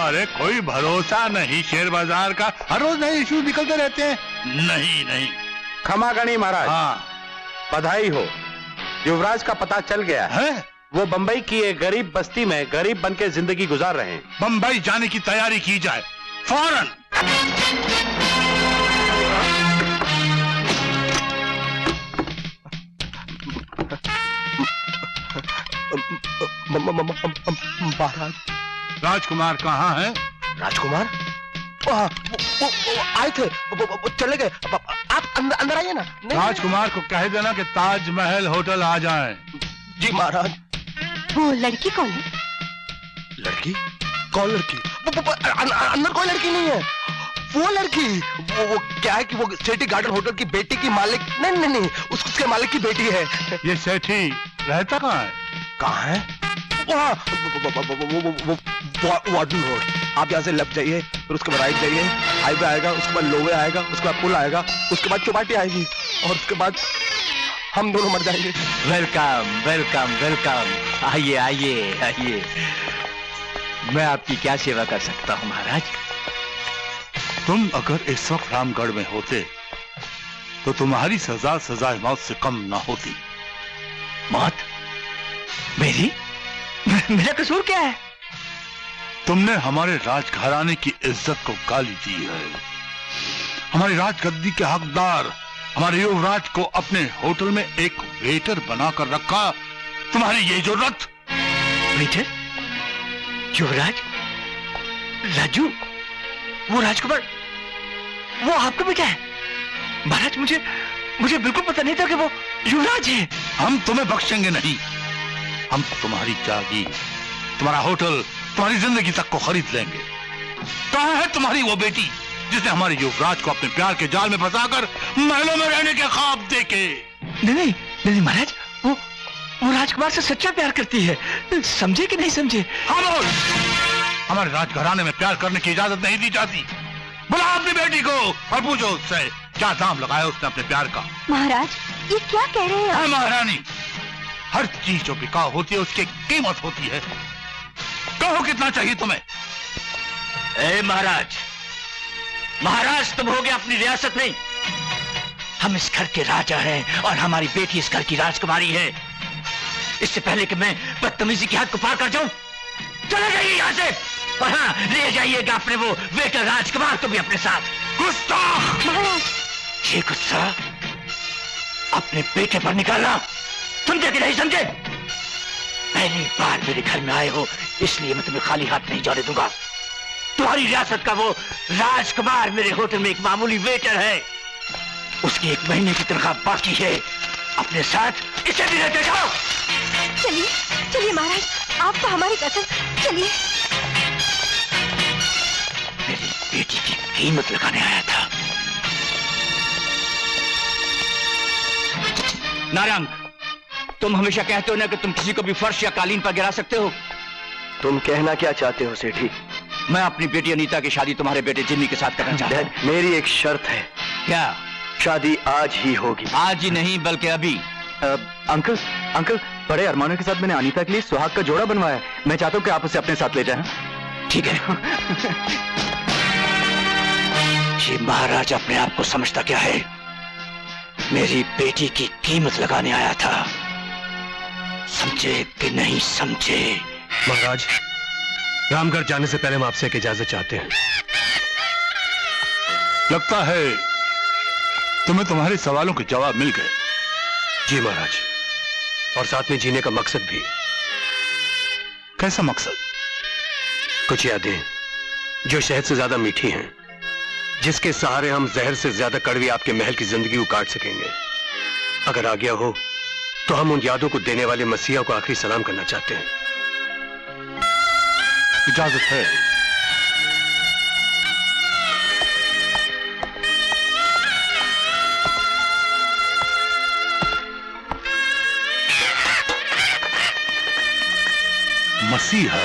E: अरे कोई भरोसा नहीं शेयर बाजार का, हर रोज नए इश्यू निकलते रहते हैं। नहीं।
L: क्षमागणी महाराज।
E: हाँ,
L: बधाई हो, युवराज का पता चल गया
E: है।
L: वो बंबई की एक गरीब बस्ती में गरीब बन के जिंदगी गुजार रहे हैं।
E: बंबई जाने की तैयारी की जाए फौरन।
F: महाराज,
E: राजकुमार कहाँ है?
F: राजकुमार वो आए थे, वो चले गए। आप अंदर आइए ना।
E: राजकुमार को कह देना कि ताजमहल होटल आ जाए।
F: जी महाराज।
M: वो लड़की कौन है?
F: लड़की? कौन लड़की? अंदर कोई लड़की नहीं है। वो लड़की वो क्या है कि वो सेठी गार्डन होटल की बेटी की मालिक, नहीं, उसके मालिक की बेटी है।
E: ये सेठी रहता कहाँ है?
F: कहाँ है? Warden road. आप यहाँ से लेफ्ट जाइए, फिर उसके बाद राइट जाइए, हाईवे आएगा, उसके बाद लोवे आएगा, उसके बाद पुल आएगा, उसके बाद चौपाटी आएगी, और उसके बाद हम दोनों मर जाएंगे।
K: Welcome welcome welcome. आइए आइए आइए, मैं आपकी क्या सेवा कर सकता हूँ महाराज?
E: तुम अगर इस वक्त रामगढ़ में होते तो तुम्हारी सजा सजाए मौत से कम ना होती।
K: मौत? मेरी? मेरा कसूर क्या है?
E: तुमने हमारे राजघराने की इज्जत को गाली दी है। हमारी राजगद्दी के हकदार हमारे युवराज को अपने होटल में एक वेटर बनाकर रखा। तुम्हारी ये जरूरत?
K: वेटर? युवराज? राजू? वो राजकुमार, वो आपका बेटा है? महाराज, मुझे बिल्कुल पता नहीं था कि वो युवराज है।
E: हम तुम्हें बख्शेंगे नहीं। हम तुम्हारी जागीर, तुम्हारा होटल, तुम्हारी जिंदगी तक को खरीद लेंगे। कहाँ है तुम्हारी वो बेटी जिसने हमारे युवराज को अपने प्यार के जाल में फंसाकर महलों में रहने के ख्वाब देखे?
K: नहीं महाराज, वो राजकुमार से सच्चा प्यार करती है। समझे कि नहीं समझे?
E: खामोश! हमारे राजघराने में प्यार करने की इजाजत नहीं दी जाती। बुला अपनी बेटी को और पूछो उससे क्या दाम लगाया उसने अपने प्यार का।
M: महाराज, ये क्या कह रहे हैं?
E: महारानी, हर चीज जो बिकाऊ होती है उसकी कीमत होती है। कहो कितना चाहिए तुम्हें?
K: ए महाराज, महाराज तुम हो गए अपनी रियासत में। हम इस घर के राजा हैं और हमारी बेटी इस घर की राजकुमारी है। इससे पहले कि मैं बदतमीजी की हद को पार कर जाऊं, चले जाइए यहां से। और हाँ, ले जाइएगा अपने वो वेटर राजकुमार को भी अपने साथ। गुस्ताख! ये गुस्सा अपने बेटे पर निकालना, समझे कि नहीं समझे? पहली बार मेरे घर में आए हो, इसलिए मैं तुम्हें खाली हाथ नहीं जाने दूंगा। तुम्हारी रियासत का वो राजकुमार मेरे होटल में एक मामूली वेटर है, उसकी 1 महीने की तनख्वाह बाकी है। अपने साथ इसे भी लेते जाओ।
C: चलिए चलिए महाराज, आपको हमारी कसम, चलिए।
K: मेरी बेटी की कीमत लगाने आया था। नारंग, तुम हमेशा कहते हो ना कि तुम किसी को भी फर्श या कालीन पर गिरा सकते हो।
N: तुम कहना क्या चाहते हो सेठी?
K: मैं अपनी बेटी अनीता की शादी तुम्हारे बेटे जिम्मी के साथ करना चाहता हूं।
N: मेरी एक शर्त है।
K: क्या?
N: शादी आज ही होगी।
K: आज ही नहीं बल्कि अभी।
G: अंकल, अंकल, बड़े अरमानों के साथ मैंने अनीता के लिए सुहाग का जोड़ा बनवाया है। मैं चाहता हूँ कि आप उसे अपने साथ ले जाएं।
K: ठीक है। ये महाराज अपने आप को समझता क्या है? मेरी बेटी की कीमत लगाने आया था, समझे कि नहीं समझे?
B: महाराज, रामगढ़ जाने से पहले हम आपसे एक इजाजत चाहते हैं।
E: लगता है तुम्हें तुम्हारे सवालों के जवाब मिल गए।
B: जी महाराज, और साथ में जीने का मकसद भी।
E: कैसा मकसद?
B: कुछ यादें जो शहद से ज्यादा मीठी हैं, जिसके सहारे हम जहर से ज्यादा कड़वी आपके महल की जिंदगी को काट सकेंगे। अगर आज्ञा हो तो हम उन यादों को देने वाले मसीहा को आखिरी सलाम करना चाहते हैं।
E: इजाजत है। मसीहा?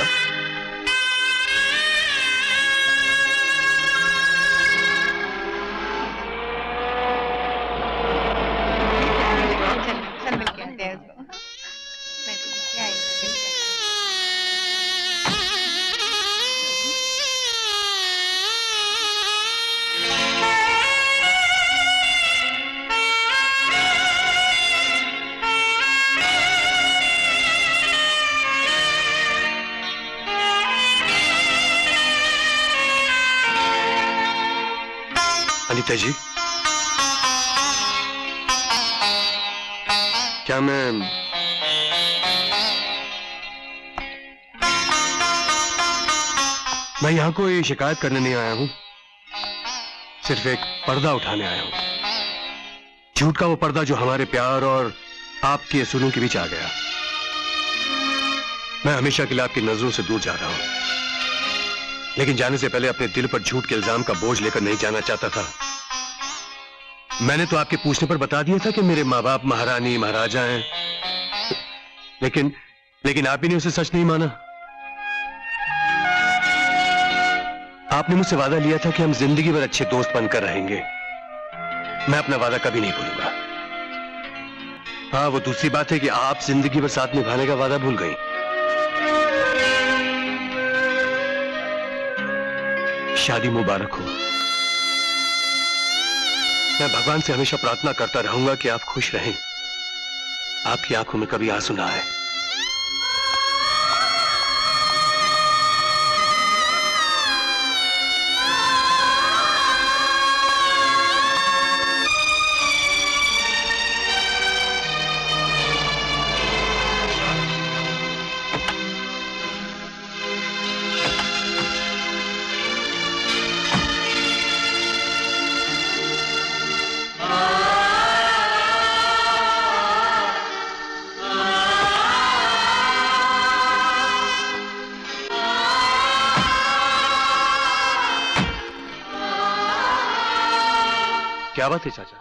B: अनीता जी, क्या मैं यहां कोई शिकायत करने नहीं आया हूं, सिर्फ एक पर्दा उठाने आया हूं। झूठ का वो पर्दा जो हमारे प्यार और आपके असूलों के बीच आ गया। मैं हमेशा के लिए आपकी नजरों से दूर जा रहा हूं, लेकिन जाने से पहले अपने दिल पर झूठ के इल्जाम का बोझ लेकर नहीं जाना चाहता था। मैंने तो आपके पूछने पर बता दिया था कि मेरे माँ बाप महारानी महाराजा हैं, लेकिन आप ही ने उसे सच नहीं माना। आपने मुझसे वादा लिया था कि हम जिंदगी भर अच्छे दोस्त बनकर रहेंगे। मैं अपना वादा कभी नहीं भूलूंगा। हाँ, वो दूसरी बात है कि आप जिंदगी भर साथ निभाने का वादा भूल गई। शादी मुबारक हो। मैं भगवान से हमेशा प्रार्थना करता रहूंगा कि आप खुश रहें, आपकी आंखों में कभी आंसू ना आए। क्या बात है चाचा,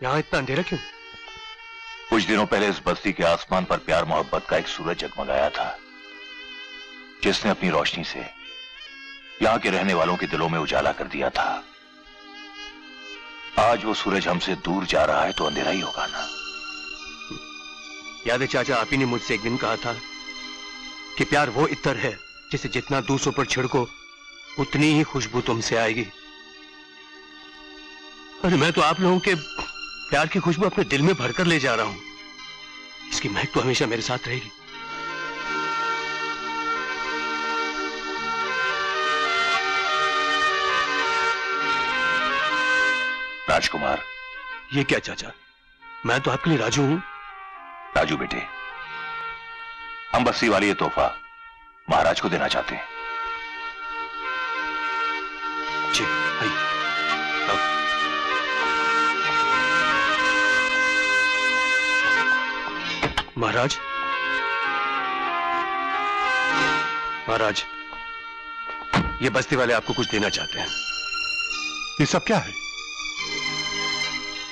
B: यहां इतना अंधेरा क्यों?
H: कुछ दिनों पहले इस बस्ती के आसमान पर प्यार मोहब्बत का एक सूरज जगमगाया था, जिसने अपनी रोशनी से यहां के रहने वालों के दिलों में उजाला कर दिया था। आज वो सूरज हमसे दूर जा रहा है तो अंधेरा ही होगा ना।
B: याद है चाचा, आप ही ने मुझसे एक दिन कहा था कि प्यार वो इत्र है जिसे जितना दूसरों पर छिड़को उतनी ही खुशबू तुमसे आएगी। अरे मैं तो आप लोगों के प्यार की खुशबू अपने दिल में भरकर ले जा रहा हूं। इसकी महक तो हमेशा मेरे साथ रहेगी।
H: राजकुमार।
B: ये क्या चाचा, मैं तो आपके लिए राजू हूं।
H: राजू बेटे, हम बस्ती वाले ये तोहफा महाराज को देना चाहते हैं।
B: जी आइए। महाराज, महाराज, ये बस्ती वाले आपको कुछ देना चाहते हैं।
L: ये सब क्या है?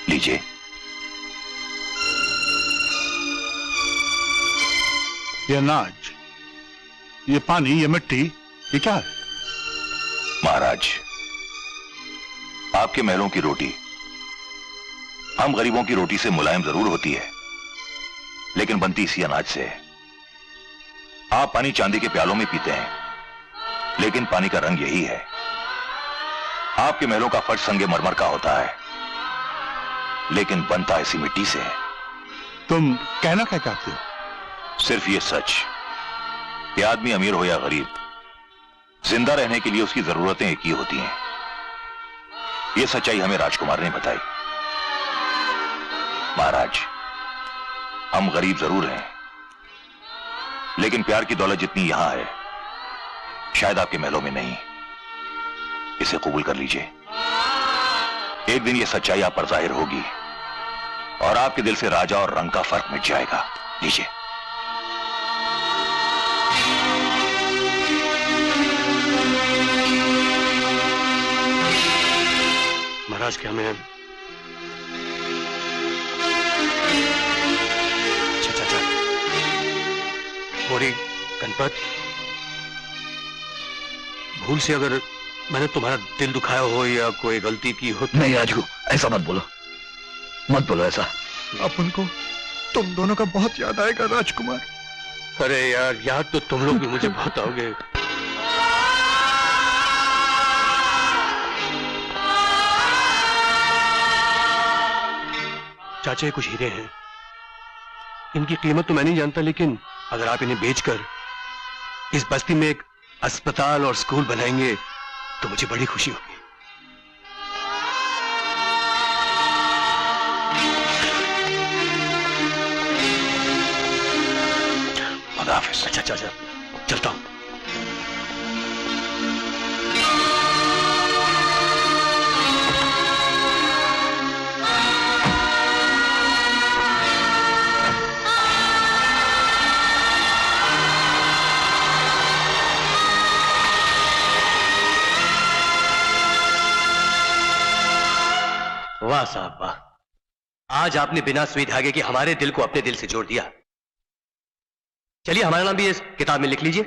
H: लीजिए।
E: ये अनाज, ये पानी, ये मिट्टी, ये क्या है?
H: महाराज, आपके महलों की रोटी हम गरीबों की रोटी से मुलायम जरूर होती है, लेकिन बनती इसी अनाज से है। आप पानी चांदी के प्यालों में पीते हैं, लेकिन पानी का रंग यही है। आपके महलों का फर्श संगमरमर का होता है, लेकिन बनता इसी मिट्टी से है।
E: तुम कहना क्या चाहते हो?
H: सिर्फ ये सच कि आदमी अमीर हो या गरीब, जिंदा रहने के लिए उसकी जरूरतें एक ही होती हैं। यह सच्चाई हमें राजकुमार ने बताई। महाराज, हम गरीब जरूर हैं, लेकिन प्यार की दौलत जितनी यहां है शायद आपके महलों में नहीं। इसे कबूल कर लीजिए। एक दिन यह सच्चाई आप पर जाहिर होगी और आपके दिल से राजा और रंग का फर्क मिट जाएगा। लीजिए।
B: महाराज, क्या मैं चाचा मोरी गणपत, भूल से अगर मैंने तुम्हारा दिल दुखाया हो या कोई गलती की हो तो...
D: नहीं राजू, ऐसा मत बोलो, मत बोलो ऐसा।
O: अपन को तुम दोनों का बहुत याद आएगा राजकुमार।
B: अरे यार, याद तो तुम लोग भी मुझे बहुत आओगे। चाचा, कुछ हीरे हैं, इनकी कीमत तो मैं नहीं जानता, लेकिन अगर आप इन्हें बेचकर इस बस्ती में एक अस्पताल और स्कूल बनाएंगे तो मुझे बड़ी खुशी होगी। खुदा हाफिज। अच्छा चाचा, चलता हूं। वाह साहब वाह, आज आपने बिना सुई धागे के हमारे दिल को अपने दिल से जोड़ दिया। चलिए, हमारा नाम भी इस किताब में लिख लीजिए।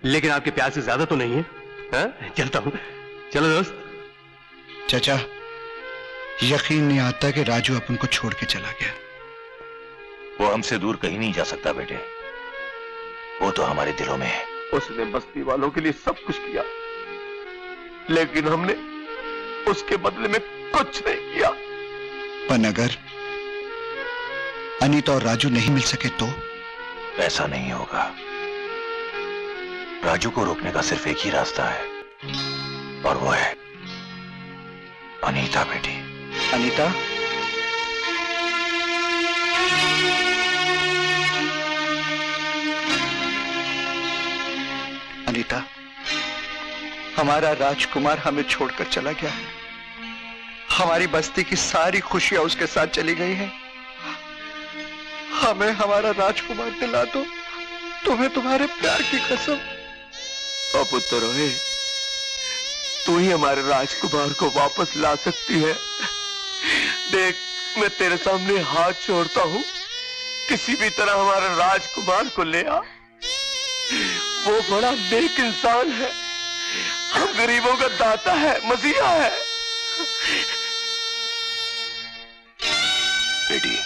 B: लेकिन आपके प्यार से ज्यादा तो नहीं है? हाँ? चलता हूं। चलो दोस्त।
O: चाचा, यकीन नहीं आता कि राजू अपन को छोड़ के चला गया।
H: वो हमसे दूर कहीं नहीं जा सकता बेटे, वो तो हमारे दिलों में है।
F: उसने बस्ती वालों के लिए सब कुछ किया, लेकिन हमने उसके बदले में कुछ नहीं किया।
O: पर अगर अनीता और राजू नहीं मिल सके तो?
H: ऐसा नहीं होगा। राजू को रोकने का सिर्फ एक ही रास्ता है, और वो है अनीता बेटी।
O: अनीता? अनीता, हमारा राजकुमार हमें छोड़कर चला गया है। हमारी बस्ती की सारी खुशियां उसके साथ चली गई हैं। हमें हमारा राजकुमार दिला दो, तुम्हें तुम्हारे प्यार की कसम।
F: पुत्र रोहे, तू ही हमारे राजकुमार को वापस ला सकती है। देख, मैं तेरे सामने हाथ जोड़ता हूं, किसी भी तरह हमारे राजकुमार को ले आ। वो बड़ा नेक इंसान है, हम गरीबों का दाता है, मसीहा है।
H: बेटी,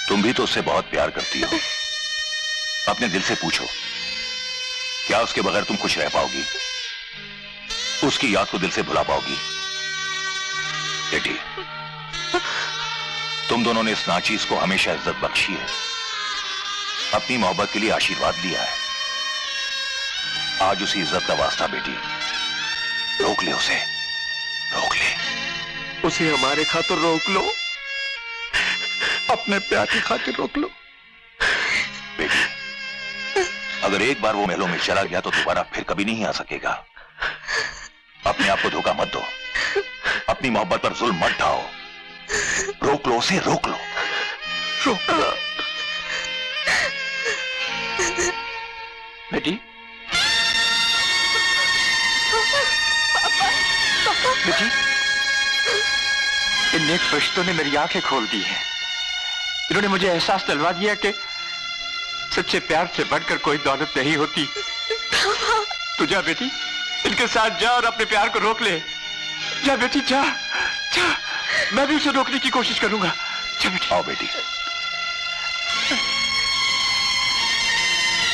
H: तुम भी तो उससे बहुत प्यार करती हो। अपने दिल से पूछो, क्या उसके बगैर तुम खुश रह पाओगी? उसकी याद को दिल से भुला पाओगी? बेटी, तुम दोनों ने इस नाचीज को हमेशा इज्जत बख्शी है, अपनी मोहब्बत के लिए आशीर्वाद दिया है। आज उसी इज्जत का वास्ता बेटी रोक ले उसे, रोक ले
N: उसे। हमारे खातिर रोक लो, अपने प्यार की खातिर रोक लो।
H: बेटी, अगर एक बार वो महलों में चला गया तो दोबारा फिर कभी नहीं आ सकेगा। अपने आप को धोखा मत दो, अपनी मोहब्बत पर जुल्म मत ढाओ। रोक लो उसे, रोक लो,
N: रोक लो। बेटी, बेटी, इन नेक फरिश्तों ने मेरी आंखें खोल दी हैं। इन्होंने मुझे एहसास दिलवा दिया कि सच्चे प्यार से बढ़कर कोई दौलत नहीं होती। तू जा बेटी, इनके साथ जा और अपने प्यार को रोक ले। जा बेटी, जा जा, मैं भी उसे रोकने की कोशिश करूंगा। जा बेटी।
H: आओ बेटी।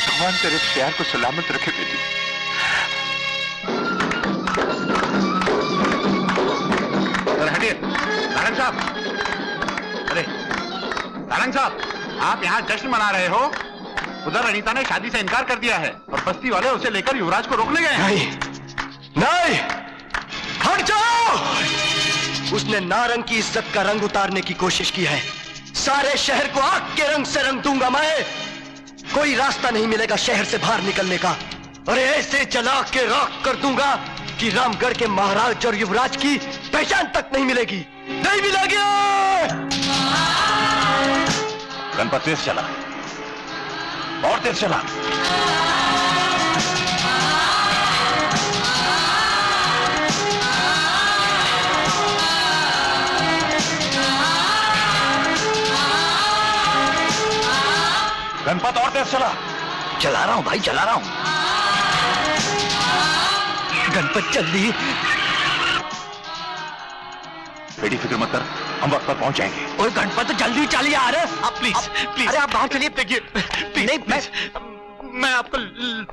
N: भगवान तेरे प्यार को सलामत रखे बेटी।
L: हटिए नारंग साहब। अरे नारंग साहब, आप यहाँ जश्न मना रहे हो, उधर अनीता ने शादी से इनकार कर दिया है और बस्ती वाले उसे लेकर युवराज को रोकने गए हैं।
N: नहीं, नहीं, हट जाओ। उसने नारंग की इज्जत का रंग उतारने की कोशिश की है। सारे शहर को आग के रंग से रंग दूंगा मैं। कोई रास्ता नहीं मिलेगा शहर से बाहर निकलने का। अरे ऐसे जला के राख कर दूंगा कि रामगढ़ के महाराज और युवराज की पहचान तक नहीं मिलेगी, नहीं मिलेगी।
H: गणपत तेज चला और तेज चला। गणपत और तेज चला।
D: चला रहा हूं भाई, चला रहा हूं।
N: गणपत जल्दी।
H: बेटी फिक्र मत कर, हम वक्त पर पहुंच जाएंगे।
D: और गणपत जल्दी चल यार।
N: आप प्लीज, प्लीज।
D: अरे आप बाहर चलिए।
N: देखिए, नहीं, मैं आपको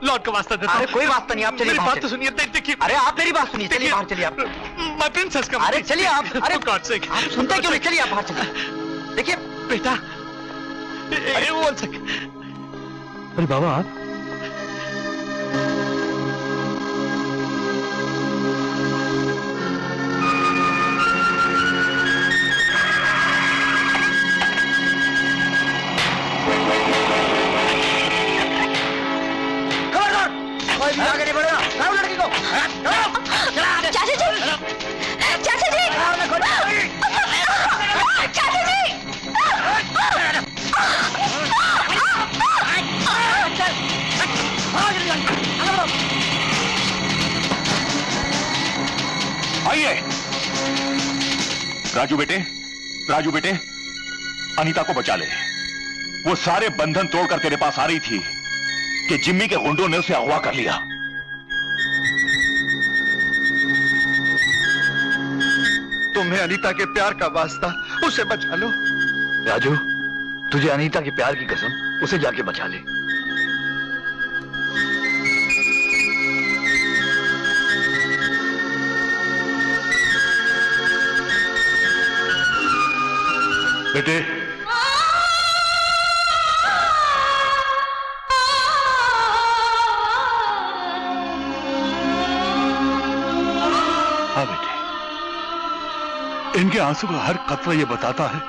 N: लॉर्ड का वास्ता देता हूं।
D: अरे कोई वास्ता नहीं, आप चलिए।
N: मेरी बात तो सुनिए। देखिए,
D: अरे आप मेरी बात सुनिए, चलिए बाहर चलिए आप।
N: माय प्रिंसेस का।
D: अरे चलिए आप। अरे
N: गॉड से
D: आप सुनते क्यों नहीं? चलिए आप बाहर चलिए। देखिए
N: बेटा, अरे वो सक।
B: अरे बाबा आप
D: कोई भी आगे नहीं बढ़ेगा। लाओ लड़की को।
M: चाचा जी, चाचा जी, चाचा जी।
H: आइए। राजू बेटे, राजू बेटे, अनीता को बचा ले। वो सारे बंधन तोड़कर तेरे पास आ रही थी कि जिम्मी के गुंडों ने उसे अगवा कर लिया।
N: तुम्हें अनीता के प्यार का वास्ता, उसे बचा लो।
D: राजू, तुझे अनीता के प्यार की कसम, उसे जाके बचा ले।
E: बेटे, हाँ बेटे, इनके आंसू का हर कतरा ये बताता है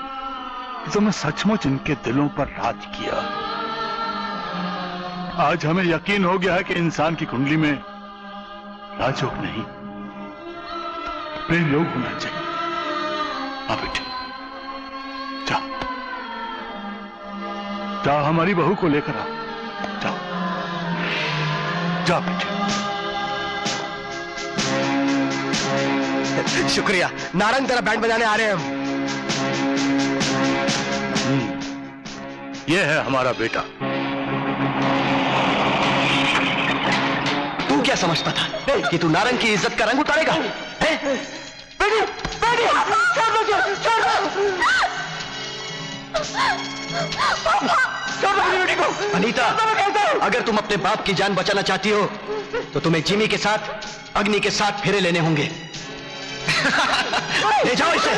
E: कि तुमने सचमुच इनके दिलों पर राज किया। आज हमें यकीन हो गया है कि इंसान की कुंडली में राजयोग नहीं, प्रेम योग होना चाहिए। हाँ बेटे, जाओ जाओ, हमारी बहू को लेकर आओ। जाओ जाओ बेटे।
N: शुक्रिया। नारंग तेरा बैंड बजाने आ रहे हैं हम।
E: ये है हमारा बेटा।
N: तू क्या समझता था कि तू नारंग की इज्जत का रंग उतारेगा? अनीता, अगर तुम अपने बाप की जान बचाना चाहती हो तो तुम्हें जिमी के साथ, अग्नि के साथ फेरे लेने होंगे। ले जाओ इसे।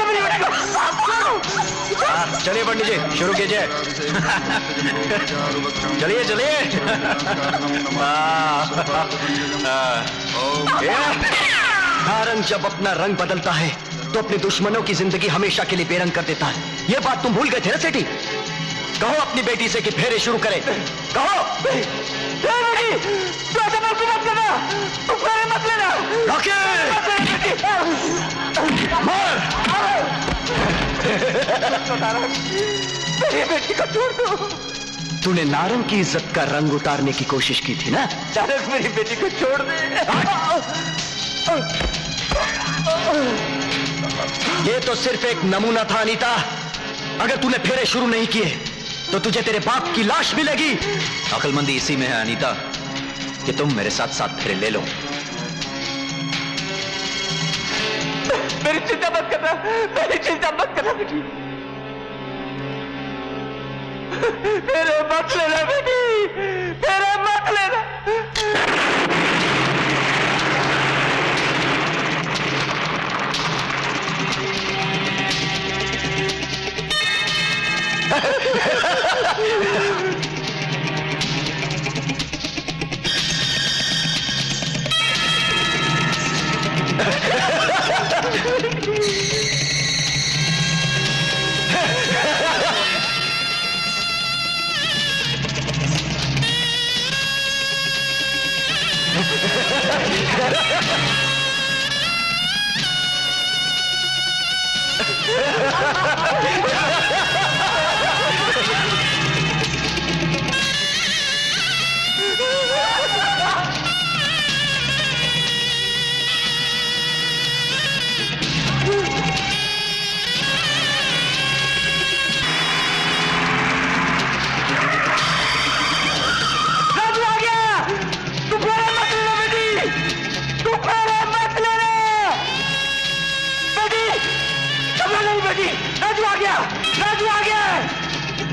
N: चलिए पंडित जी, शुरू कीजिए। चलिए चलिए। नारंग जब अपना रंग बदलता है तो अपने दुश्मनों की जिंदगी हमेशा के लिए बेरंग कर देता है। यह बात तुम भूल गए थे ना सेठी? कहो अपनी बेटी से कि फेरे शुरू करे। कहो
K: मेरी बेटी को छोड़ दो।
N: तूने नारंग की इज्जत का रंग उतारने की कोशिश की थी ना?
K: नारंग मेरी बेटी को छोड़ दे।
N: ये तो सिर्फ एक नमूना था अनीता। अगर तूने फेरे शुरू नहीं किए तो तुझे तेरे बाप की लाश मिलेगी।
G: अक्लमंदी इसी में है अनीता कि तुम मेरे साथ साथ फेरे ले लो।
K: मेरी चिंता मत करना, मेरी चिंता मत करना बेटी। मेरे मत लेना बेटी, मेरे मत लेना।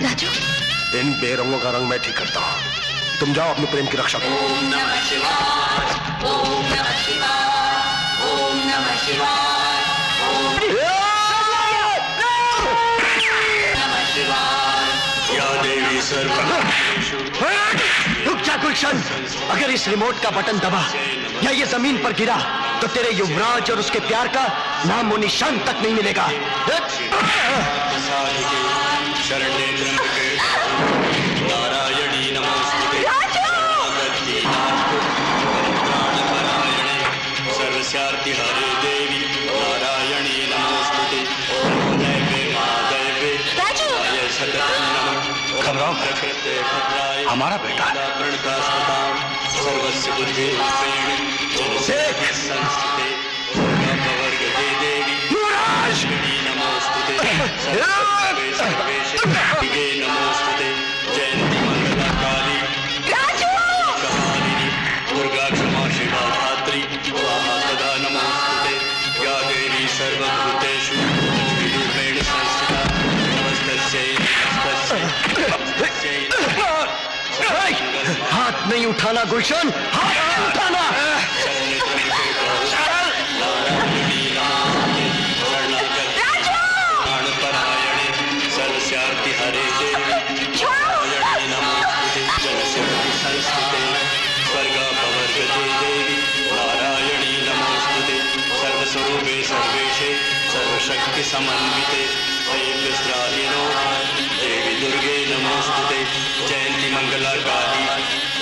M: राजू,
F: इन बेरंगों का रंग मैं ठीक करता हूं। तुम जाओ अपने प्रेम की रक्षा करो।
K: ओम नमः शिवाय, ओम नमः शिवाय, ओम नमः शिवाय, ओम नमः शिवाय।
N: या देवी सर्वभूतेषु। रुक जा गुलशन। अगर इस रिमोट का बटन दबा या ये जमीन पर गिरा तो तेरे युवराज और उसके प्यार का नाम और निशान तक नहीं मिलेगा।
K: नारायणी नमोस्तुते सर्वस्यार्ति हरे देवी नारायणी नमोस्तुते दैवे महादैवे सततं नमः।
F: घबराओ, हमारा बेटा है।
K: सर्वस्य बुद्धि संस्थिते देवी नमोस्तुते सर्वेशे नमोस्तुते जयंती मंगला काली कपालिनी दुर्गा क्षमा शिवा धात्री स्वाहा सदा नमोस्तुते या देवी सर्वभूतेषु लक्ष्मीरूपेण संस्थिता नमस्तस्यै नमस्तस्यै
N: हाथ नहीं उठाना गुलशन, हाथ नहीं उठाना।
K: सर्वस्यार्ति हरे देवी नमोस्तुते जनशक्ति संस्कृते स्वर्गापवर्गते देवी नारायणी नमोस्तुते सर्वस्वरूपे सर्वेशे सर्वशक्ति समन्विते वैद्यस्त्राहिनो देवी दुर्गे नमोस्तुते जयंती मंगला काली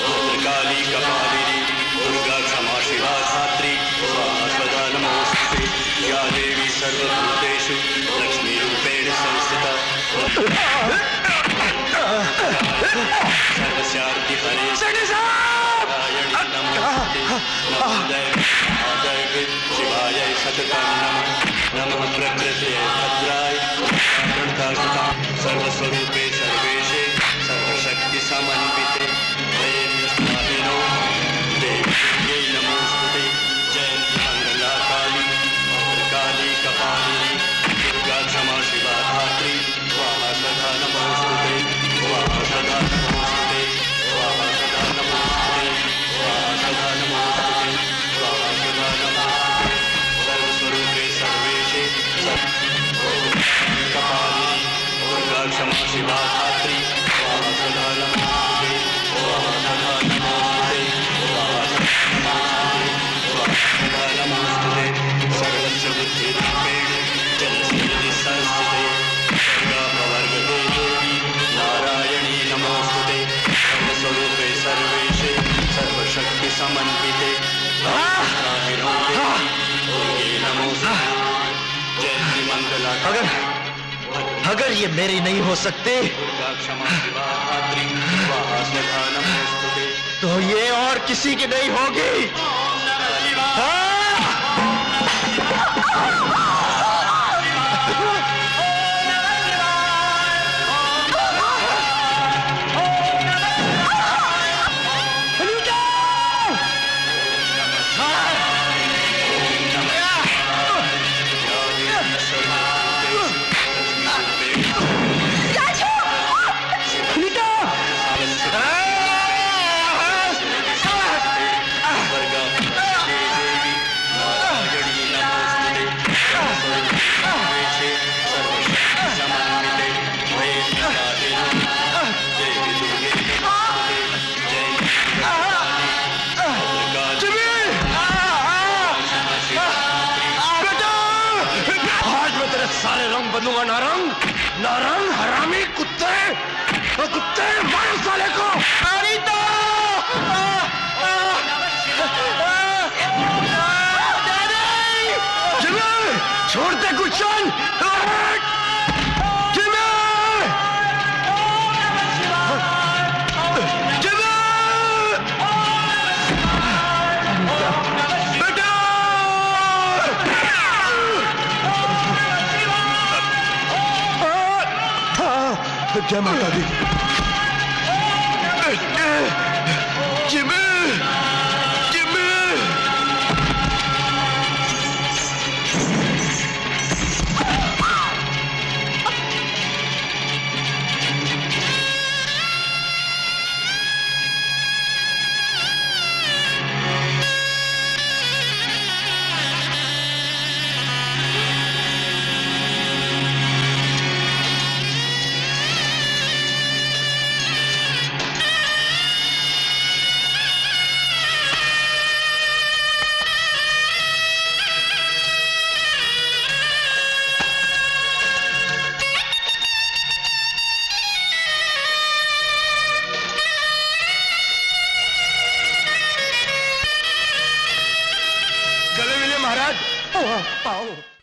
K: भद्रकाली कपालिनी दुर्गा क्षमा शिवा धात्री स्वाहा सदा नमोस्तुते या देवी सर्वभूतेषु लक्ष्मीरूपेण संस्थिता सर्वस्यार्ति हरे नारायणी नमोस्तुते महादैवे शिवाय सततं नमः प्रकृते भद्राय सर्वस्वरूपे सर्वेशे सर्वशक्ति समन्विते वैद्यस्त्राहिनो देवी नमोस्तुते जयंती मंगला काली भद्रकाली कपालिनी दुर्गा क्षमा शिवा धात्री स्वाहा सदा नमोस्तुते स्वाहा सदा नमोस्तुते स्वाहा सदा नमोस्तुते स्वाहा सदा नमोस्तुते स्वाहा सदा नमोस्तुते सर्वस्वरूपे सर्वेशे कपालिनी दुर्गा क्षमा शिवा धात्री स्वाहा सदा नमोस्तुते स्वाहा सदा नमोस्तुते स्वाहा सदा नमोस्तुते स्वाहा सदा नमोस्तुते
G: अगर ये मेरी नहीं हो सकती तो ये और किसी की नहीं होगी। सारे रंग बदलूंगा। नारंग हरामी कुत्ते मारो साले को। अनीता! जिमी! छोड़ दे गुलशन। जिमी! जिमी! बेटा! जय माता दी। जिमी! जिमी! गले मिले महाराज।